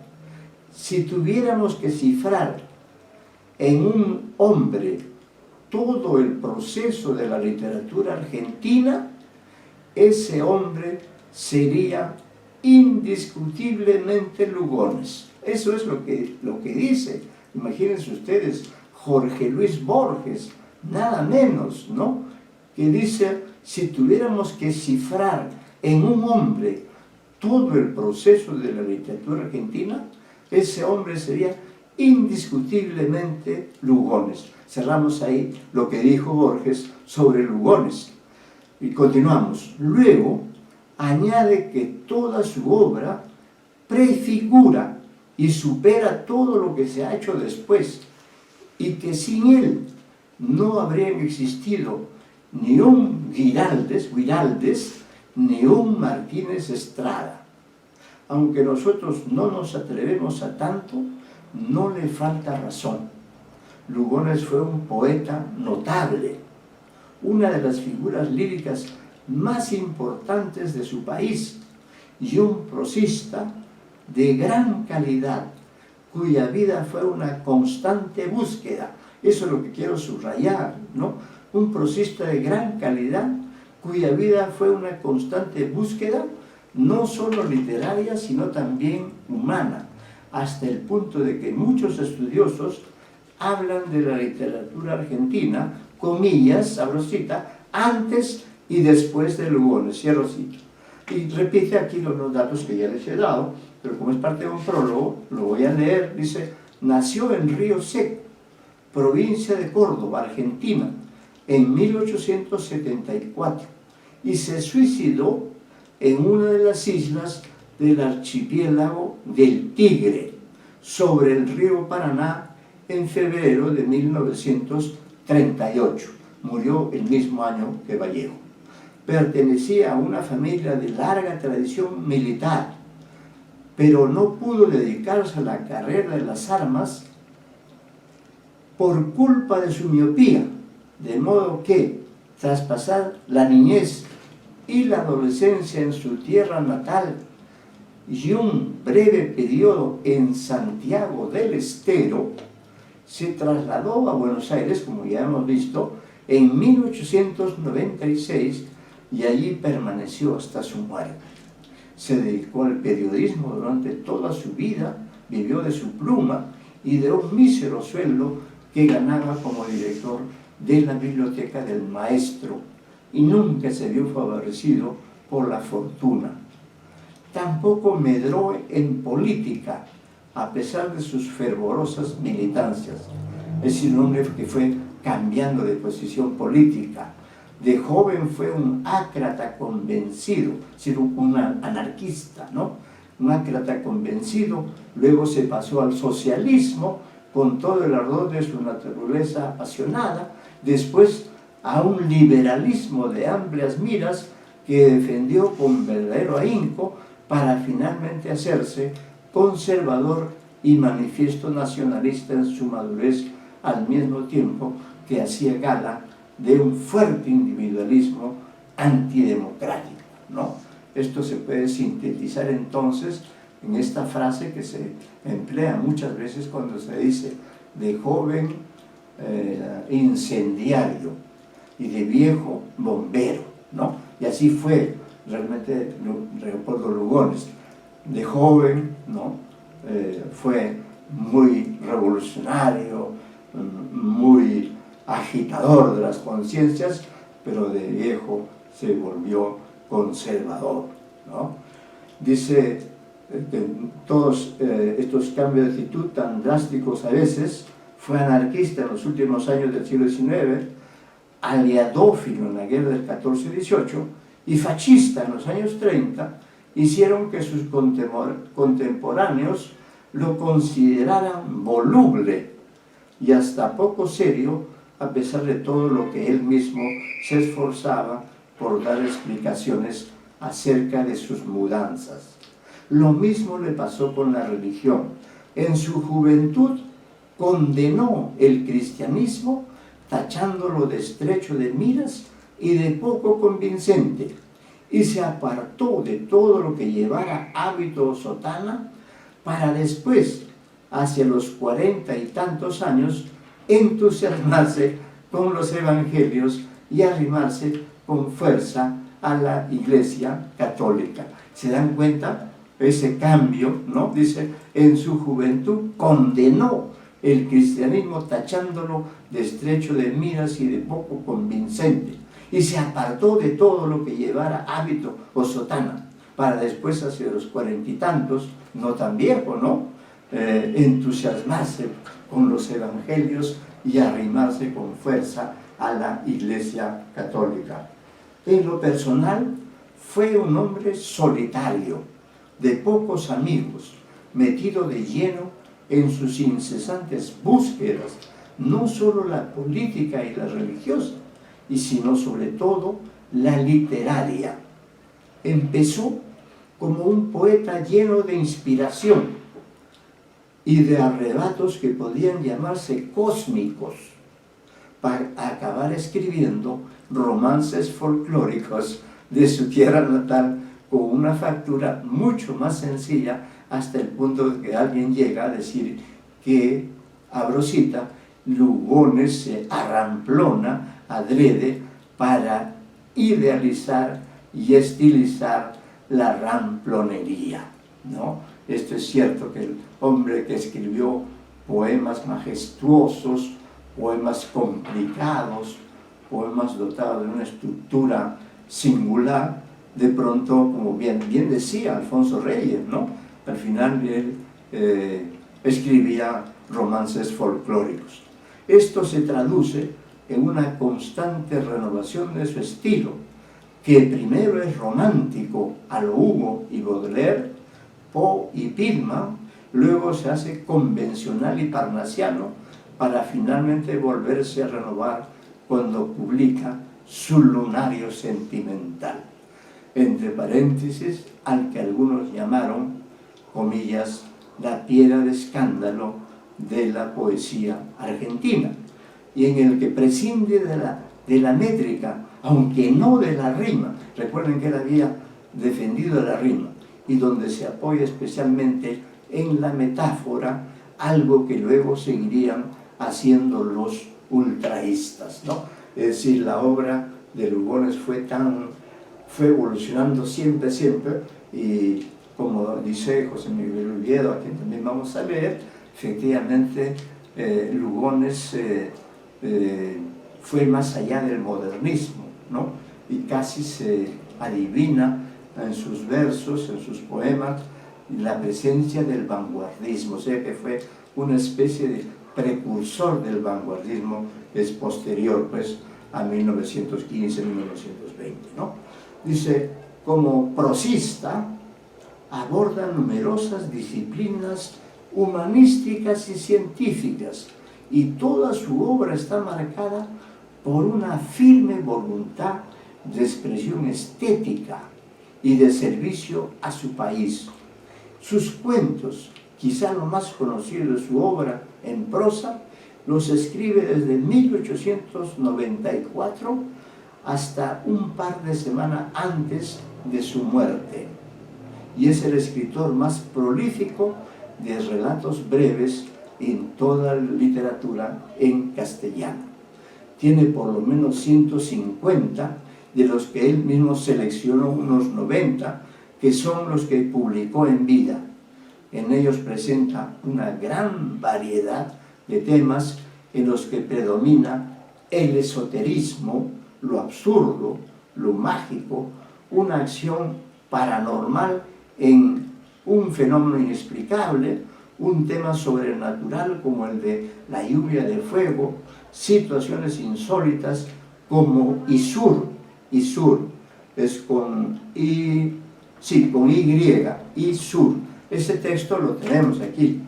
si tuviéramos que cifrar en un hombre todo el proceso de la literatura argentina, ese hombre sería indiscutiblemente Lugones. Eso es lo que dice. Imagínense ustedes, Jorge Luis Borges, nada menos, ¿no? Que dice, si tuviéramos que cifrar en un hombre todo el proceso de la literatura argentina, ese hombre sería indiscutiblemente Lugones. Cerramos ahí lo que dijo Borges sobre Lugones. Y continuamos. Luego, añade que toda su obra prefigura y supera todo lo que se ha hecho después, y que sin él no habrían existido ni un Guiraldes, ni un Martínez Estrada. Aunque nosotros no nos atrevemos a tanto, no le falta razón. Lugones fue un poeta notable, una de las figuras líricas más importantes de su país y un prosista de gran calidad, cuya vida fue una constante búsqueda. Eso es lo que quiero subrayar, ¿no? Un prosista de gran calidad, cuya vida fue una constante búsqueda, no solo literaria, sino también humana, hasta el punto de que muchos estudiosos hablan de la literatura argentina, comillas, abro cita, antes y después de Lugones, cierro cita. Y repite aquí los datos que ya les he dado, pero como es parte de un prólogo, lo voy a leer. Dice, nació en Río Seco, provincia de Córdoba, Argentina, en 1874, y se suicidó en una de las islas del archipiélago del Tigre, sobre el río Paraná, en febrero de 1938. Murió el mismo año que Vallejo. Pertenecía a una familia de larga tradición militar, pero no pudo dedicarse a la carrera de las armas por culpa de su miopía, de modo que, tras pasar la niñez y la adolescencia en su tierra natal y un breve periodo en Santiago del Estero, se trasladó a Buenos Aires, como ya hemos visto, en 1896 y allí permaneció hasta su muerte. Se dedicó al periodismo durante toda su vida, vivió de su pluma y de un mísero sueldo que ganaba como director de la biblioteca del maestro, y nunca se vio favorecido por la fortuna. Tampoco medró en política, a pesar de sus fervorosas militancias. Es decir, un hombre que fue cambiando de posición política. De joven fue un ácrata convencido, es decir, un anarquista, ¿no? Un ácrata convencido. Luego se pasó al socialismo con todo el ardor de su naturaleza apasionada. Después a un liberalismo de amplias miras que defendió con verdadero ahínco, para finalmente hacerse conservador y manifiesto nacionalista en su madurez, al mismo tiempo que hacía gala de un fuerte individualismo antidemocrático, ¿no? Esto se puede sintetizar entonces en esta frase que se emplea muchas veces cuando se dice de joven incendiario y de viejo bombero, ¿no? Y así fue realmente Leopoldo Lugones. De joven, ¿no? Fue muy revolucionario, muy agitador de las conciencias, pero de viejo se volvió conservador, ¿no? Dice que todos estos cambios de actitud tan drásticos a veces, fue anarquista en los últimos años del siglo XIX, aliadófilo en la guerra del 14-18 y fascista en los años 30, hicieron que sus contemporáneos lo consideraran voluble y hasta poco serio, a pesar de todo lo que él mismo se esforzaba por dar explicaciones acerca de sus mudanzas. Lo mismo le pasó con la religión. En su juventud condenó el cristianismo, tachándolo de estrecho de miras y de poco convincente, y se apartó de todo lo que llevara hábito o sotana, para después, hacia los 40 y tantos años, entusiasmarse con los evangelios y arrimarse con fuerza a la Iglesia católica. ¿Se dan cuenta? Ese cambio, ¿no? Dice, en su juventud condenó el cristianismo, tachándolo de estrecho de miras y de poco convincente, y se apartó de todo lo que llevara hábito o sotana, para después, hacia los 40 y tantos, no tan viejo, ¿no? Entusiasmarse con los evangelios y arrimarse con fuerza a la Iglesia católica. En lo personal, fue un hombre solitario, de pocos amigos, metido de lleno en sus incesantes búsquedas, no solo la política y la religiosa, sino sobre todo la literaria. Empezó como un poeta lleno de inspiración y de arrebatos que podían llamarse cósmicos, para acabar escribiendo romances folclóricos de su tierra natal con una factura mucho más sencilla, hasta el punto de que alguien llega a decir que, abro cita, Lugones se arramplona adrede para idealizar y estilizar la ramplonería, ¿no? Esto es cierto, que el hombre que escribió poemas majestuosos, poemas complicados, poemas dotados de una estructura singular, de pronto, como bien decía Alfonso Reyes, ¿no? Al final él escribía romances folclóricos. Esto se traduce en una constante renovación de su estilo, que primero es romántico a lo Hugo y Baudelaire, Poe y Pilman, luego se hace convencional y parnasiano, para finalmente volverse a renovar cuando publica su Lunario Sentimental, entre paréntesis, al que algunos llamaron, comillas, la piedra de escándalo de la poesía argentina, y en el que prescinde de la métrica, aunque no de la rima. Recuerden que él había defendido la rima, y donde se apoya especialmente en la metáfora, algo que luego seguirían haciendo los ultraístas, ¿no? Es decir, la obra de Lugones fue evolucionando siempre, y como dice José Miguel Oviedo, a quien también vamos a leer, efectivamente Lugones fue más allá del modernismo, ¿no? Y casi se adivina en sus versos, en sus poemas, la presencia del vanguardismo, o sea que fue una especie de precursor del vanguardismo, es posterior pues a 1915, 1920, ¿no? Dice, como prosista, aborda numerosas disciplinas humanísticas y científicas, y toda su obra está marcada por una firme voluntad de expresión estética y de servicio a su país. Sus cuentos, quizá lo más conocido de su obra en prosa, los escribe desde 1894 hasta un par de semanas antes de su muerte, y es el escritor más prolífico de relatos breves en toda la literatura en castellano. Tiene por lo menos 150, de los que él mismo seleccionó unos 90, que son los que publicó en vida. En ellos presenta una gran variedad de temas en los que predomina el esoterismo, lo absurdo, lo mágico, una acción paranormal en un fenómeno inexplicable, un tema sobrenatural como el de la lluvia de fuego, situaciones insólitas como Isur. Isur es con Y, Isur. Ese texto lo tenemos aquí.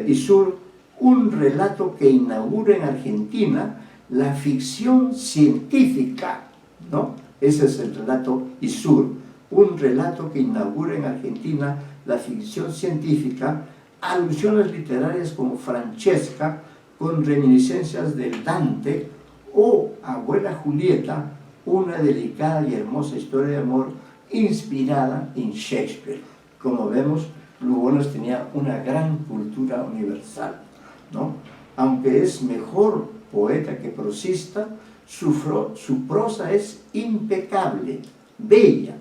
Isur, un relato que inaugura en Argentina la ficción científica, ¿no? Ese es el relato Isur, un relato que inaugura en Argentina la ficción científica, alusiones literarias como Francesca, con reminiscencias del Dante, o Abuela Julieta, una delicada y hermosa historia de amor inspirada en Shakespeare. Como vemos, Lugones tenía una gran cultura universal, ¿no? Aunque es mejor poeta que prosista, su prosa es impecable, bella,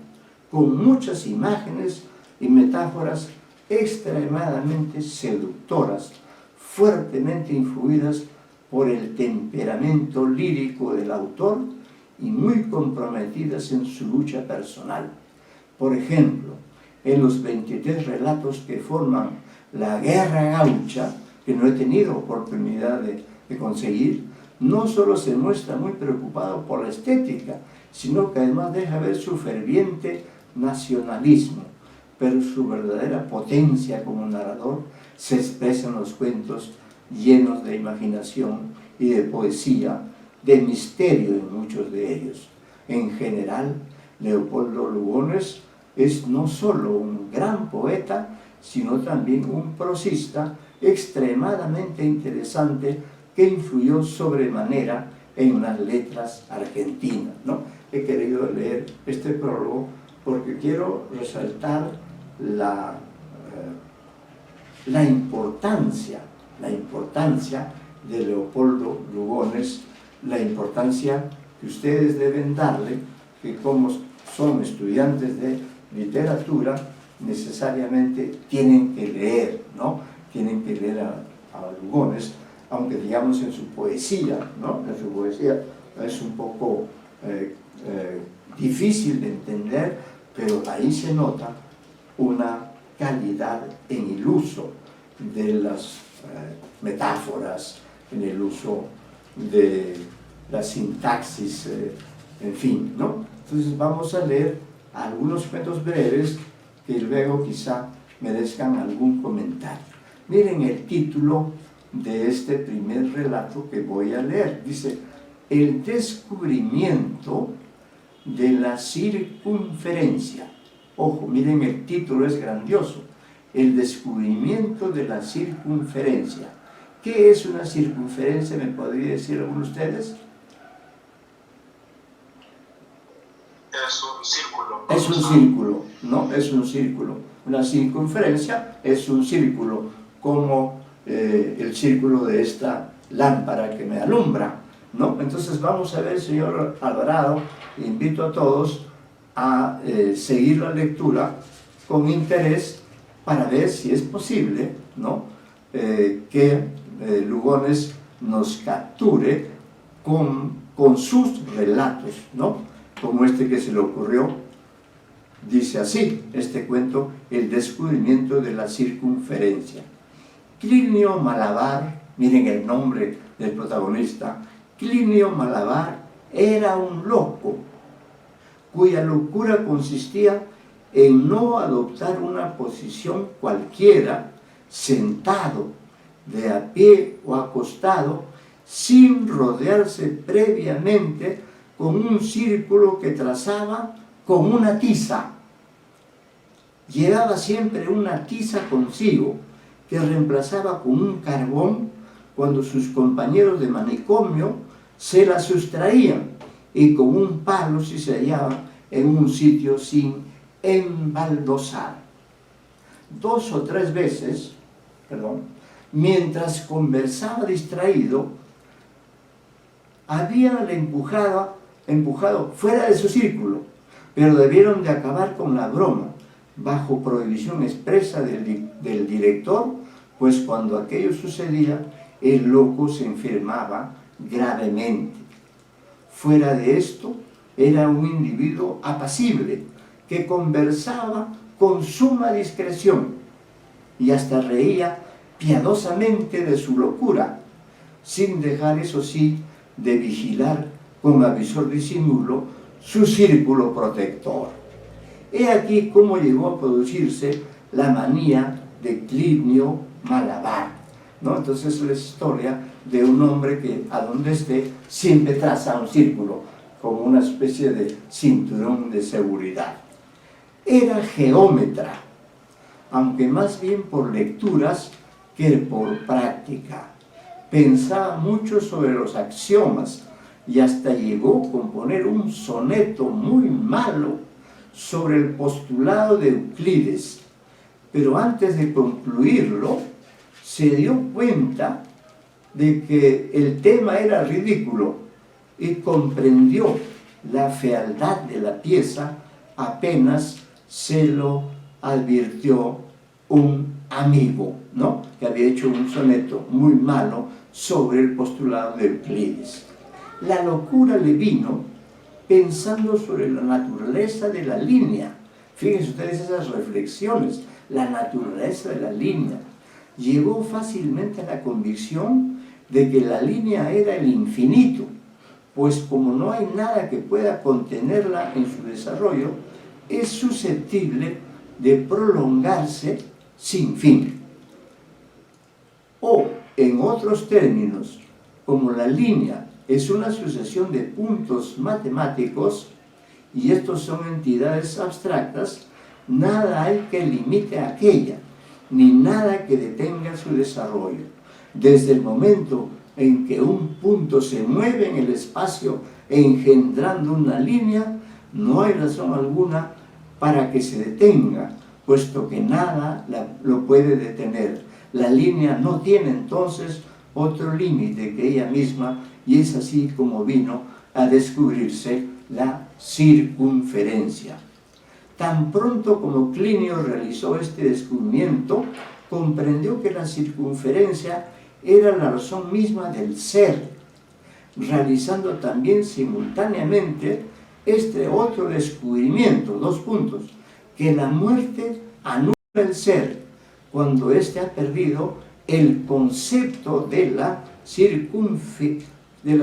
con muchas imágenes y metáforas extremadamente seductoras, fuertemente influidas por el temperamento lírico del autor y muy comprometidas en su lucha personal. Por ejemplo, en los 23 relatos que forman la Guerra Gaucha, que no he tenido oportunidad de conseguir, no solo se muestra muy preocupado por la estética, sino que además deja ver su ferviente nacionalismo, pero su verdadera potencia como narrador se expresa en los cuentos llenos de imaginación y de poesía, de misterio en muchos de ellos. En general, Leopoldo Lugones es no solo un gran poeta, sino también un prosista extremadamente interesante que influyó sobremanera en las letras argentinas, ¿no? He querido leer este prólogo porque quiero resaltar la importancia de Leopoldo Lugones, la importancia que ustedes deben darle, que como son estudiantes de literatura, necesariamente tienen que leer, ¿no? Tienen que leer a Lugones, aunque digamos en su poesía, ¿no? En su poesía es un poco difícil de entender, pero ahí se nota una calidad en el uso de las metáforas, en el uso de la sintaxis, en fin, ¿no? Entonces vamos a leer algunos cuentos breves que luego quizá merezcan algún comentario. Miren el título de este primer relato que voy a leer. Dice: el descubrimiento de la circunferencia. Ojo, miren, el título es grandioso. El descubrimiento de la circunferencia. ¿Qué es una circunferencia? ¿Me podría decir alguno de ustedes? Es un círculo. Es un círculo, ¿no? Es un círculo. Una circunferencia es un círculo, como el círculo de esta lámpara que me alumbra, ¿no? Entonces vamos a ver, señor Alvarado, invito a todos a seguir la lectura con interés para ver si es posible, ¿no? Que Lugones nos capture con sus relatos, ¿no? Como este que se le ocurrió. Dice así este cuento: el descubrimiento de la circunferencia. Plinio Malabar, miren el nombre del protagonista, Plinio Malabar era un loco, cuya locura consistía en no adoptar una posición cualquiera, sentado, de a pie o acostado, sin rodearse previamente con un círculo que trazaba con una tiza. Llevaba siempre una tiza consigo, que reemplazaba con un carbón cuando sus compañeros de manicomio se la sustraían, y con un palo si se hallaba en un sitio sin embaldosar. 2 o 3 veces, mientras conversaba distraído, habíanle empujado fuera de su círculo, pero debieron de acabar con la broma, bajo prohibición expresa del director, pues cuando aquello sucedía, el loco se enfermaba gravemente. Fuera de esto, era un individuo apacible, que conversaba con suma discreción y hasta reía piadosamente de su locura, sin dejar, eso sí, de vigilar con avisor disimulo su círculo protector. He aquí cómo llegó a producirse la manía de Plinio Malabar, ¿no? Entonces es la historia de un hombre que a donde esté siempre traza un círculo, como una especie de cinturón de seguridad. Era geómetra, aunque más bien por lecturas que por práctica. Pensaba mucho sobre los axiomas y hasta llegó a componer un soneto muy malo sobre el postulado de Euclides. Pero antes de concluirlo, se dio cuenta de que el tema era ridículo y comprendió la fealdad de la pieza apenas se lo advirtió un amigo, ¿no?, que había hecho un soneto muy malo sobre el postulado de Euclides. La locura le vino pensando sobre la naturaleza de la línea. Fíjense ustedes esas reflexiones, la naturaleza de la línea. Llegó fácilmente a la convicción de que la línea era el infinito, pues como no hay nada que pueda contenerla en su desarrollo, es susceptible de prolongarse sin fin. O, en otros términos, como la línea es una sucesión de puntos matemáticos, y estos son entidades abstractas, nada hay que limite a aquella, ni nada que detenga su desarrollo. Desde el momento en que un punto se mueve en el espacio engendrando una línea, no hay razón alguna para que se detenga, puesto que nada lo puede detener. La línea no tiene entonces otro límite que ella misma, y es así como vino a descubrirse la circunferencia. Tan pronto como Plinio realizó este descubrimiento, comprendió que la circunferencia era la razón misma del ser, realizando también simultáneamente este otro descubrimiento, 2 puntos, que la muerte anula el ser cuando éste ha perdido el concepto de la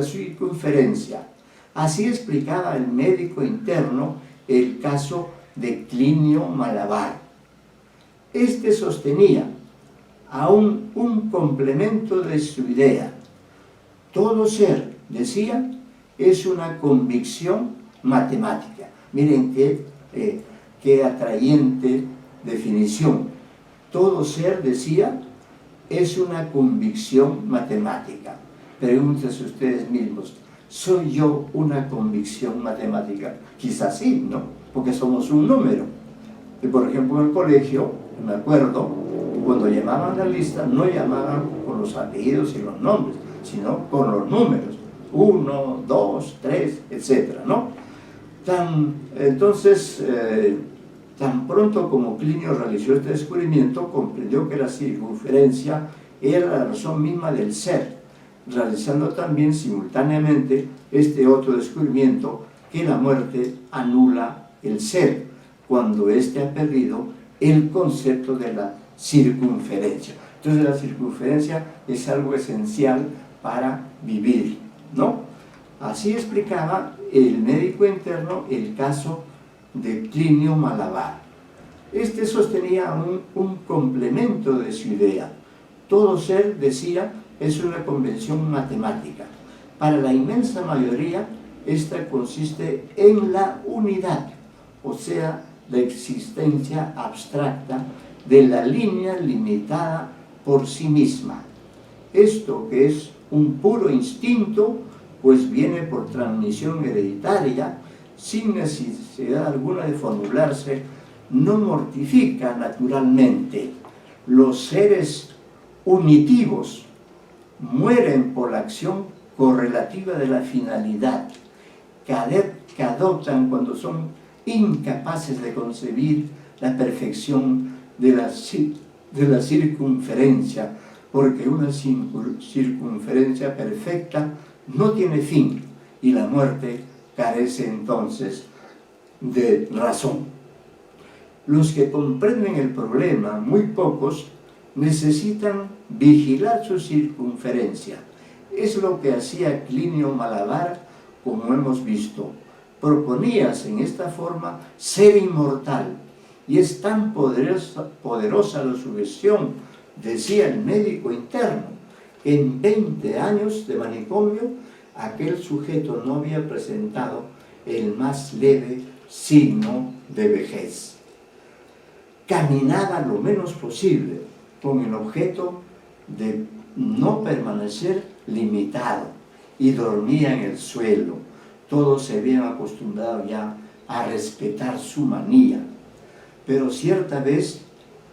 circunferencia. Así explicaba el médico interno el caso de Plinio Malabar. Este sostenía aún un complemento de su idea. Todo ser, decía, es una convicción matemática. Miren qué atrayente definición. Todo ser, decía, es una convicción matemática. Pregúntense ustedes mismos, ¿soy yo una convicción matemática? Quizás sí, ¿no? Porque somos un número. Y por ejemplo, en el colegio, me acuerdo, cuando llamaban la lista, no llamaban con los apellidos y los nombres, sino con los números. 1, 2, 3, etcétera, ¿no? Entonces, tan pronto como Plinio realizó este descubrimiento, comprendió que la circunferencia era la razón misma del ser, realizando también simultáneamente este otro descubrimiento, que la muerte anula el ser, cuando éste ha perdido el concepto de la circunferencia. Entonces la circunferencia es algo esencial para vivir, ¿no? Así explicaba el médico interno el caso de Plinio Malabar. Este sostenía un complemento de su idea. Todo ser, decía, es una convención matemática. Para la inmensa mayoría, esta consiste en la unidad, o sea, la existencia abstracta de la línea limitada por sí misma. Esto, que es un puro instinto, pues viene por transmisión hereditaria, sin necesidad alguna de formularse, no mortifica naturalmente. Los seres unitivos mueren por la acción correlativa de la finalidad, que adoptan cuando son incapaces de concebir la perfección de la circunferencia, porque una circunferencia perfecta no tiene fin, y la muerte carece entonces de razón. Los que comprenden el problema, muy pocos, necesitan vigilar su circunferencia. Es lo que hacía Plinio Malabar, como hemos visto. Proponías en esta forma ser inmortal, y es tan poderosa la sugestión, decía el médico interno, que en 20 años de manicomio aquel sujeto no había presentado el más leve signo de vejez. caminaba lo menos posible con el objeto de no permanecer limitado y dormía en el suelo. Todos se habían acostumbrado ya a respetar su manía. Pero cierta vez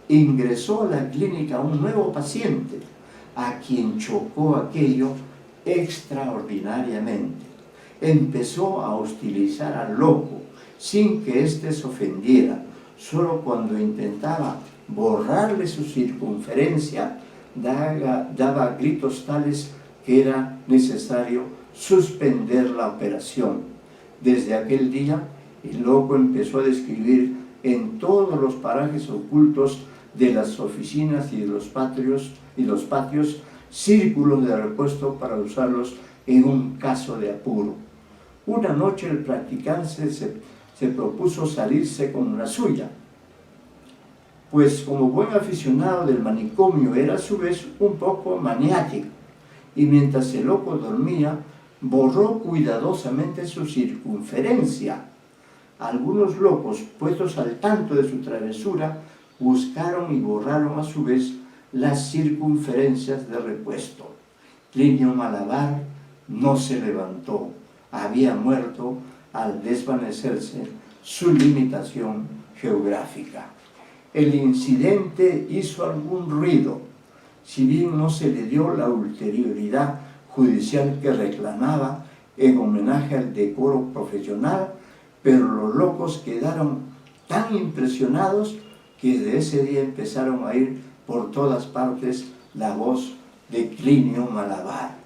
ingresó a la clínica un nuevo paciente a quien chocó aquello extraordinariamente. Empezó a hostilizar al loco sin que éste se ofendiera. Solo cuando intentaba borrarle su circunferencia daba gritos tales que era necesario suspender la operación. Desde aquel día el loco empezó a describir en todos los parajes ocultos de las oficinas y de los patios círculos de repuesto para usarlos en un caso de apuro. Una noche el practicante se propuso salirse con la suya, pues como buen aficionado del manicomio era a su vez un poco maniático, y mientras el loco dormía borró cuidadosamente su circunferencia. Algunos locos, puestos al tanto de su travesura, buscaron y borraron a su vez las circunferencias de repuesto. Plinio Malabar no se levantó, había muerto al desvanecerse su limitación geográfica. El incidente hizo algún ruido, si bien no se le dio la ulterioridad judicial que reclamaba en homenaje al decoro profesional, pero los locos quedaron tan impresionados que desde ese día empezaron a ir por todas partes la voz de Plinio Malabar.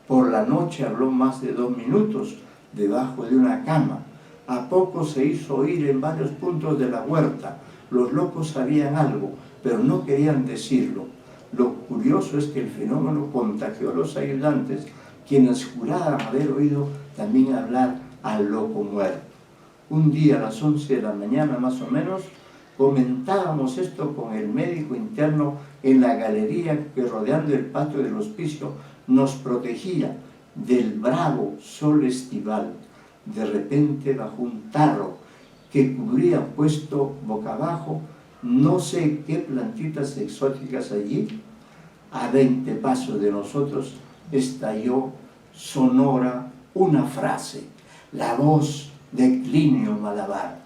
Por la noche habló más de 2 minutos debajo de una cama. A poco se hizo oír en varios puntos de la huerta. Los locos sabían algo, pero no querían decirlo. Lo curioso es que el fenómeno contagió a los ayudantes, quienes juraban haber oído también hablar al loco muerto. Un día a las 11 de la mañana más o menos, comentábamos esto con el médico interno en la galería que, rodeando el patio del hospicio, nos protegía del bravo sol estival. De repente, bajo un tarro que cubría puesto boca abajo, no sé qué plantitas exóticas allí, a 20 pasos de nosotros estalló sonora una frase, la voz de Plinio Malabar.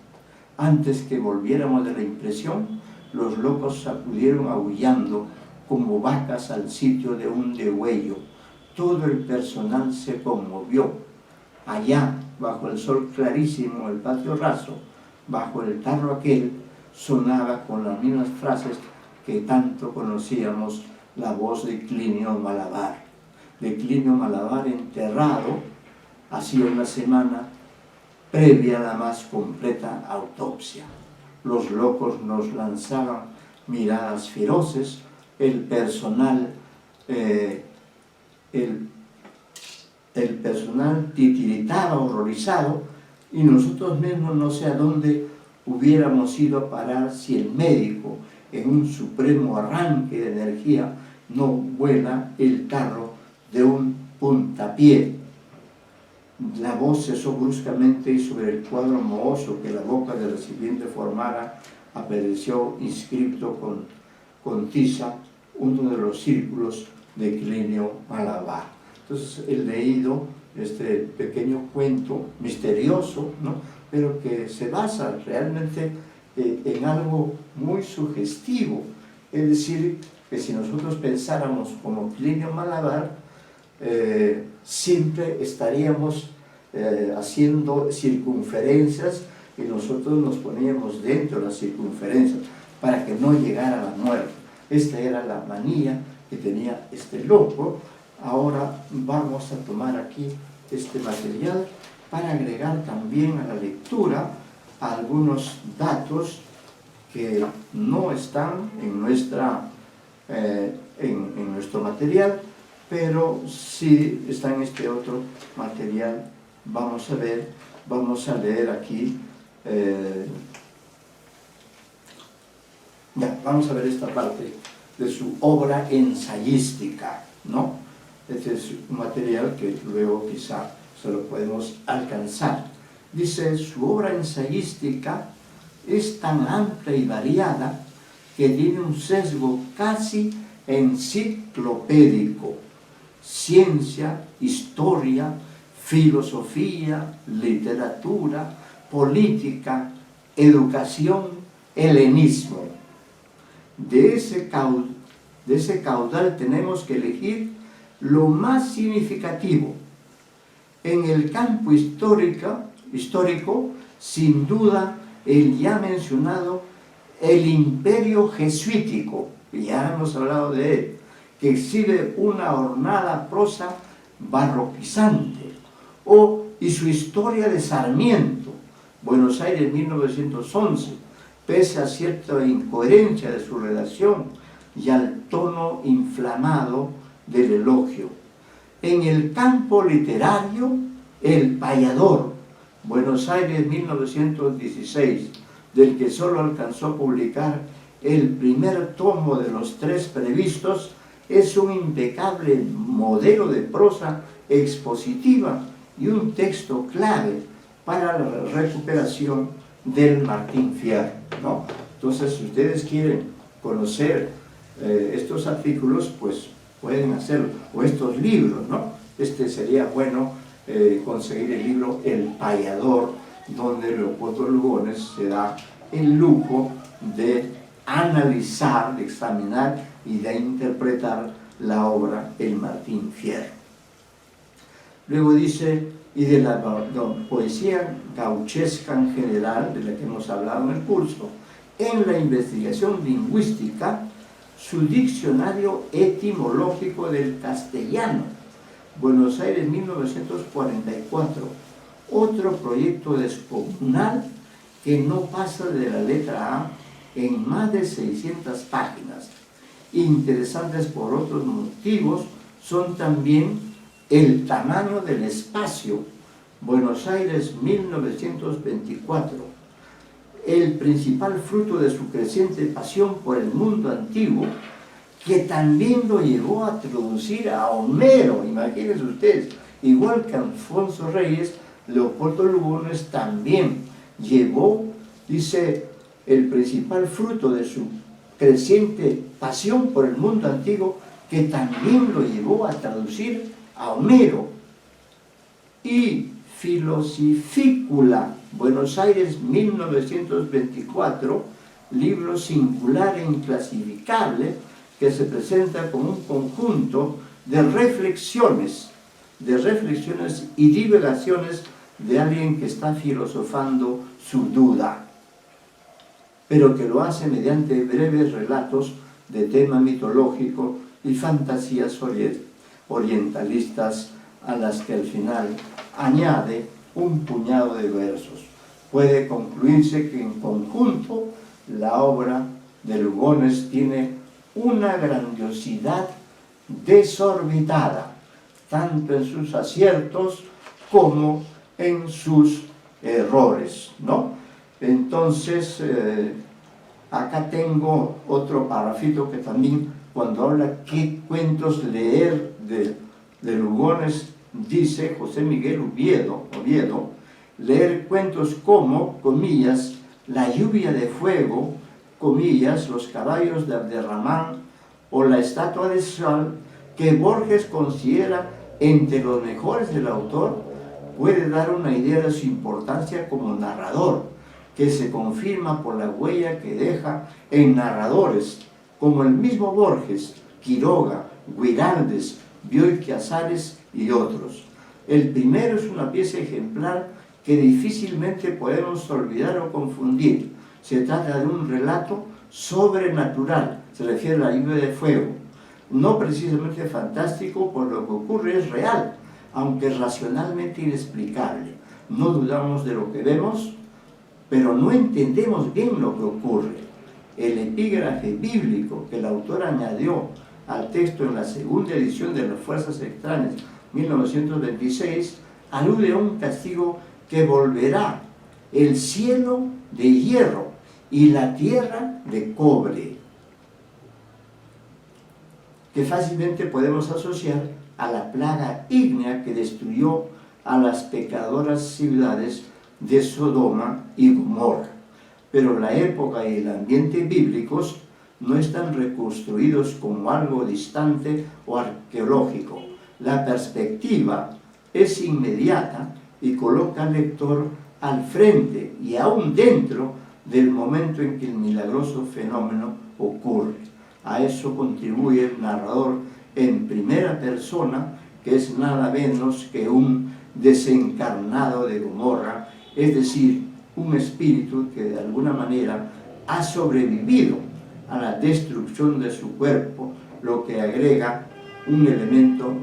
Antes que volviéramos de la impresión, los locos acudieron aullando como vacas al sitio de un degüello. Todo el personal se conmovió. Allá, bajo el sol clarísimo del patio raso, bajo el tarro aquel, sonaba con las mismas frases que tanto conocíamos la voz de Plinio Malabar. De Plinio Malabar enterrado hacía una semana previa a la más completa autopsia. Los locos nos lanzaban miradas feroces, el personal titiritaba horrorizado, y nosotros mismos no sé a dónde hubiéramos ido a parar si el médico, en un supremo arranque de energía, no vuela el tarro de un puntapié. La voz cesó bruscamente y sobre el cuadro mohoso que la boca del recipiente formara apareció inscrito con tiza uno de los círculos de Plinio Malabar. Entonces he leído este pequeño cuento misterioso, ¿no?, pero que se basa realmente en algo muy sugestivo. Es decir, que si nosotros pensáramos como Plinio Malabar, siempre estaríamos haciendo circunferencias y nosotros nos poníamos dentro de las circunferencias para que no llegara la muerte. Esta era la manía que tenía este loco. Ahora vamos a tomar aquí este material para agregar también a la lectura algunos datos que no están en nuestro material, pero sí está en este otro material. Vamos a leer aquí, vamos a ver esta parte de su obra ensayística, ¿no? Este es un material que luego quizá se lo podemos alcanzar. Dice, su obra ensayística es tan amplia y variada que tiene un sesgo casi enciclopédico. Ciencia, historia, filosofía, literatura, política, educación, helenismo. De ese caudal tenemos que elegir lo más significativo. En el campo histórico, sin duda, el ya mencionado, el imperio jesuítico, ya hemos hablado de él, que exhibe una ornada prosa barroquizante, y su historia de Sarmiento, Buenos Aires 1911, pese a cierta incoherencia de su redacción y al tono inflamado del elogio. En el campo literario, El Payador, Buenos Aires 1916, del que solo alcanzó a publicar el primer tomo de los 3 previstos, es un impecable modelo de prosa expositiva y un texto clave para la recuperación del Martín Fierro, ¿no? Entonces, si ustedes quieren conocer estos artículos, pues pueden hacerlo, o estos libros, ¿no? Sería bueno conseguir el libro El Payador, donde Leopoldo Lugones se da el lujo de analizar, de examinar y de interpretar la obra El Martín Fierro. Luego dice, y de la poesía gauchesca en general, de la que hemos hablado en el curso, en la investigación lingüística, su diccionario etimológico del castellano, Buenos Aires 1944, otro proyecto descomunal que no pasa de la letra A en más de 600 páginas. Interesantes por otros motivos son también el tamaño del espacio, Buenos Aires 1924, el principal fruto de su creciente pasión por el mundo antiguo, que también lo llevó a traducir a Homero. Imagínense ustedes, igual que Alfonso Reyes, Leopoldo Lugones también llevó, dice, el principal fruto de su creciente pasión por el mundo antiguo, que también lo llevó a traducir a Homero. Y Filosifícula, Buenos Aires 1924, libro singular e inclasificable que se presenta como un conjunto de reflexiones y divagaciones de alguien que está filosofando su duda, pero que lo hace mediante breves relatos de tema mitológico y fantasías orientalistas, a las que al final añade un puñado de versos. Puede concluirse que en conjunto la obra de Lugones tiene una grandiosidad desorbitada, tanto en sus aciertos como en sus errores, ¿no? Entonces, acá tengo otro parrafito que también, cuando habla qué cuentos leer de Lugones, dice José Miguel Oviedo, leer cuentos como, comillas, La lluvia de fuego, comillas, Los caballos de Abderramán o La estatua de Sal, que Borges considera entre los mejores del autor, puede dar una idea de su importancia como narrador, que se confirma por la huella que deja en narradores como el mismo Borges, Quiroga, Guiraldes, Bioy Casares y otros. El primero es una pieza ejemplar que difícilmente podemos olvidar o confundir. Se trata de un relato sobrenatural, se refiere a la lluvia de fuego, no precisamente fantástico, por lo que ocurre es real, aunque racionalmente inexplicable. No dudamos de lo que vemos, pero no entendemos bien lo que ocurre. El epígrafe bíblico que el autor añadió al texto en la segunda edición de Las Fuerzas Extrañas, 1926, alude a un castigo que volverá el cielo de hierro y la tierra de cobre, que fácilmente podemos asociar a la plaga ígnea que destruyó a las pecadoras ciudades de Sodoma y Gomorra. pero la época y el ambiente bíblicos no están reconstruidos como algo distante o arqueológico. La perspectiva es inmediata y coloca al lector al frente y aún dentro del momento en que el milagroso fenómeno ocurre. A eso contribuye el narrador en primera persona, que es nada menos que un desencarnado de Gomorra, es decir, un espíritu que de alguna manera ha sobrevivido a la destrucción de su cuerpo, lo que agrega un elemento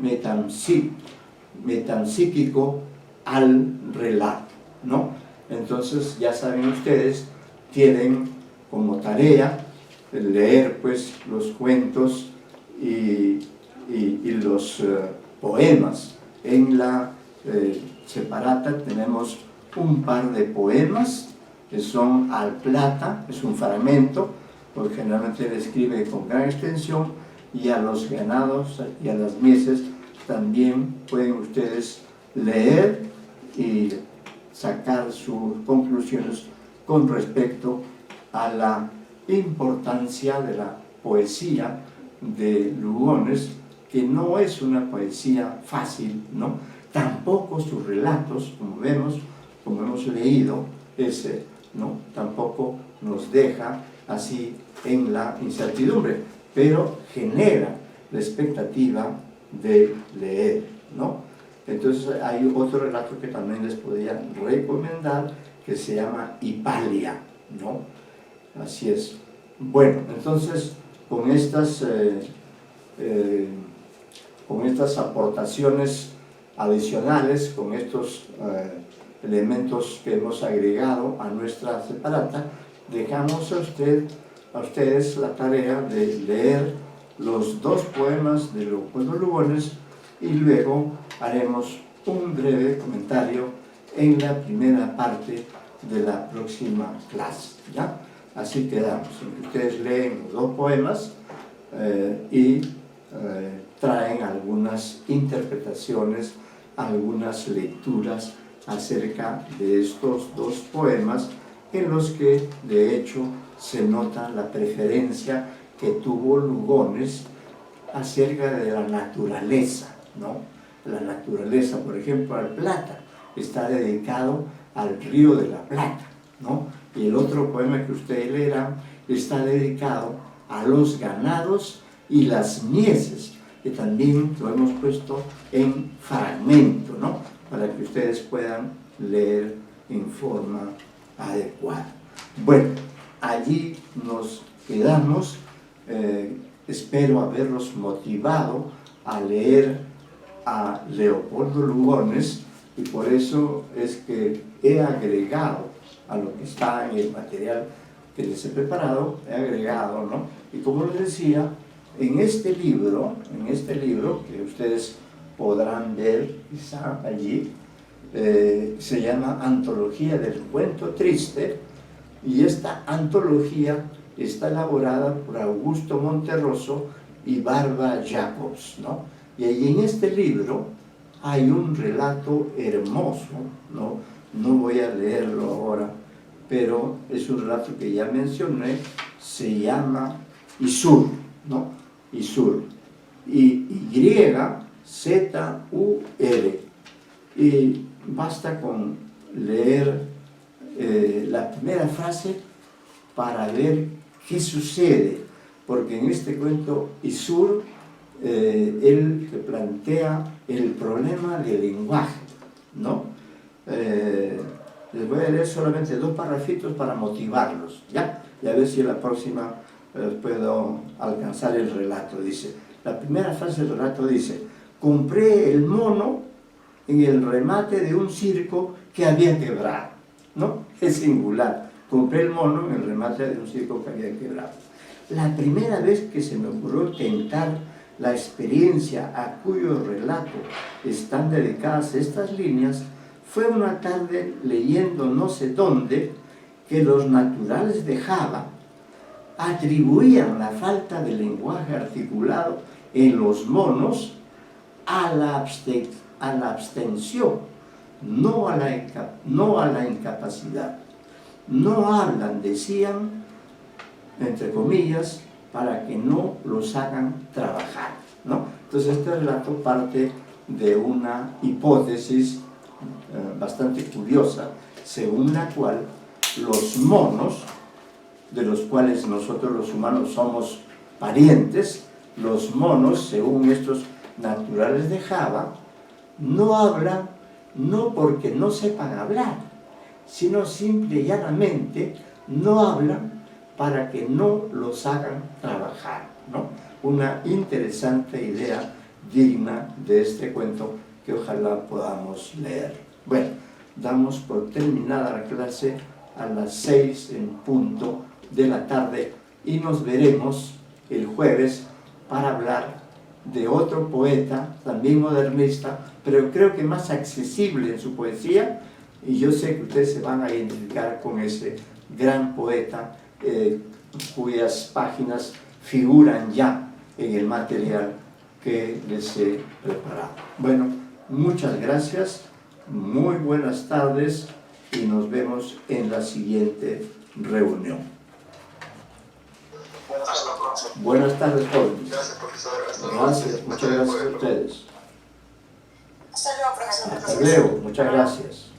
metapsíquico al relato, ¿no? Entonces, ya saben ustedes, tienen como tarea leer pues los cuentos y los poemas. En la separata tenemos un par de poemas que son al plata, es un fragmento, porque generalmente le escribe con gran extensión, y a los ganados y a las mieses también pueden ustedes leer y sacar sus conclusiones con respecto a la importancia de la poesía de Lugones, que no es una poesía fácil, ¿no? Tampoco sus relatos, como vemos, como hemos leído, ¿no? Tampoco nos deja así en la incertidumbre, pero genera la expectativa de leer, ¿no? Entonces hay otro relato que también les podría recomendar, que se llama Hipalia, ¿no? Así es. Bueno, entonces con estas aportaciones adicionales, con estos elementos que hemos agregado a nuestra separata, dejamos a ustedes la tarea de leer los dos poemas de Leopoldo Lugones y luego haremos un breve comentario en la primera parte de la próxima clase, ¿ya? Así quedamos. Ustedes leen los dos poemas y traen algunas interpretaciones, algunas lecturas acerca de estos dos poemas, en los que de hecho se nota la preferencia que tuvo Lugones acerca de la naturaleza, ¿no? La naturaleza, por ejemplo, al Plata, está dedicado al río de la Plata, ¿no? Y el otro poema que ustedes leerán está dedicado a los ganados y las mieses, que también lo hemos puesto en fragmento, ¿no? Para que ustedes puedan leer en forma adecuada. Bueno, allí nos quedamos. Espero haberlos motivado a leer a Leopoldo Lugones, y por eso es que he agregado a lo que está en el material que les he preparado, he agregado, ¿no? Y como les decía, en este libro que ustedes podrán ver quizá allí, se llama Antología del Cuento Triste, y esta antología está elaborada por Augusto Monterroso y Bárbara Jacobs, ¿no? Y ahí en este libro hay un relato hermoso, ¿no? No voy a leerlo ahora, pero es un relato que ya mencioné, se llama Isur, ¿no? Isur, Y-Z-U-R, y basta con leer la primera frase para ver qué sucede, porque en este cuento Isur él plantea el problema del lenguaje, ¿no? Les voy a leer solamente dos parrafitos para motivarlos, ¿ya? Y a ver si en la próxima puedo alcanzar el relato. Dice, la primera frase del relato dice: compré el mono en el remate de un circo que había quebrado, ¿no? Es singular. Compré el mono en el remate de un circo que había quebrado. La primera vez que se me ocurrió tentar la experiencia a cuyo relato están dedicadas estas líneas fue una tarde leyendo no sé dónde que los naturales de Java atribuían la falta de lenguaje articulado en los monos a la abstención, no a la incapacidad. no hablan, decían, entre comillas, para que no los hagan trabajar, ¿no? Entonces este relato parte de una hipótesis bastante curiosa, según la cual los monos, de los cuales nosotros los humanos somos parientes, los monos, según estos naturales de Java, no hablan no porque no sepan hablar, sino simple y llanamente no hablan para que no los hagan trabajar, ¿no? Una interesante idea digna de este cuento que ojalá podamos leer. Bueno, damos por terminada la clase a las 6 en punto de la tarde y nos veremos el jueves para hablar de otro poeta, también modernista, pero creo que más accesible en su poesía, y yo sé que ustedes se van a identificar con ese gran poeta cuyas páginas figuran ya en el material que les he preparado. Bueno, muchas gracias, muy buenas tardes y nos vemos en la siguiente reunión. Hasta la próxima. Buenas tardes, jóvenes. Gracias, profesor. Hasta luego. Gracias, muchas gracias a ustedes. Hasta luego, profesor. Hasta luego, muchas gracias.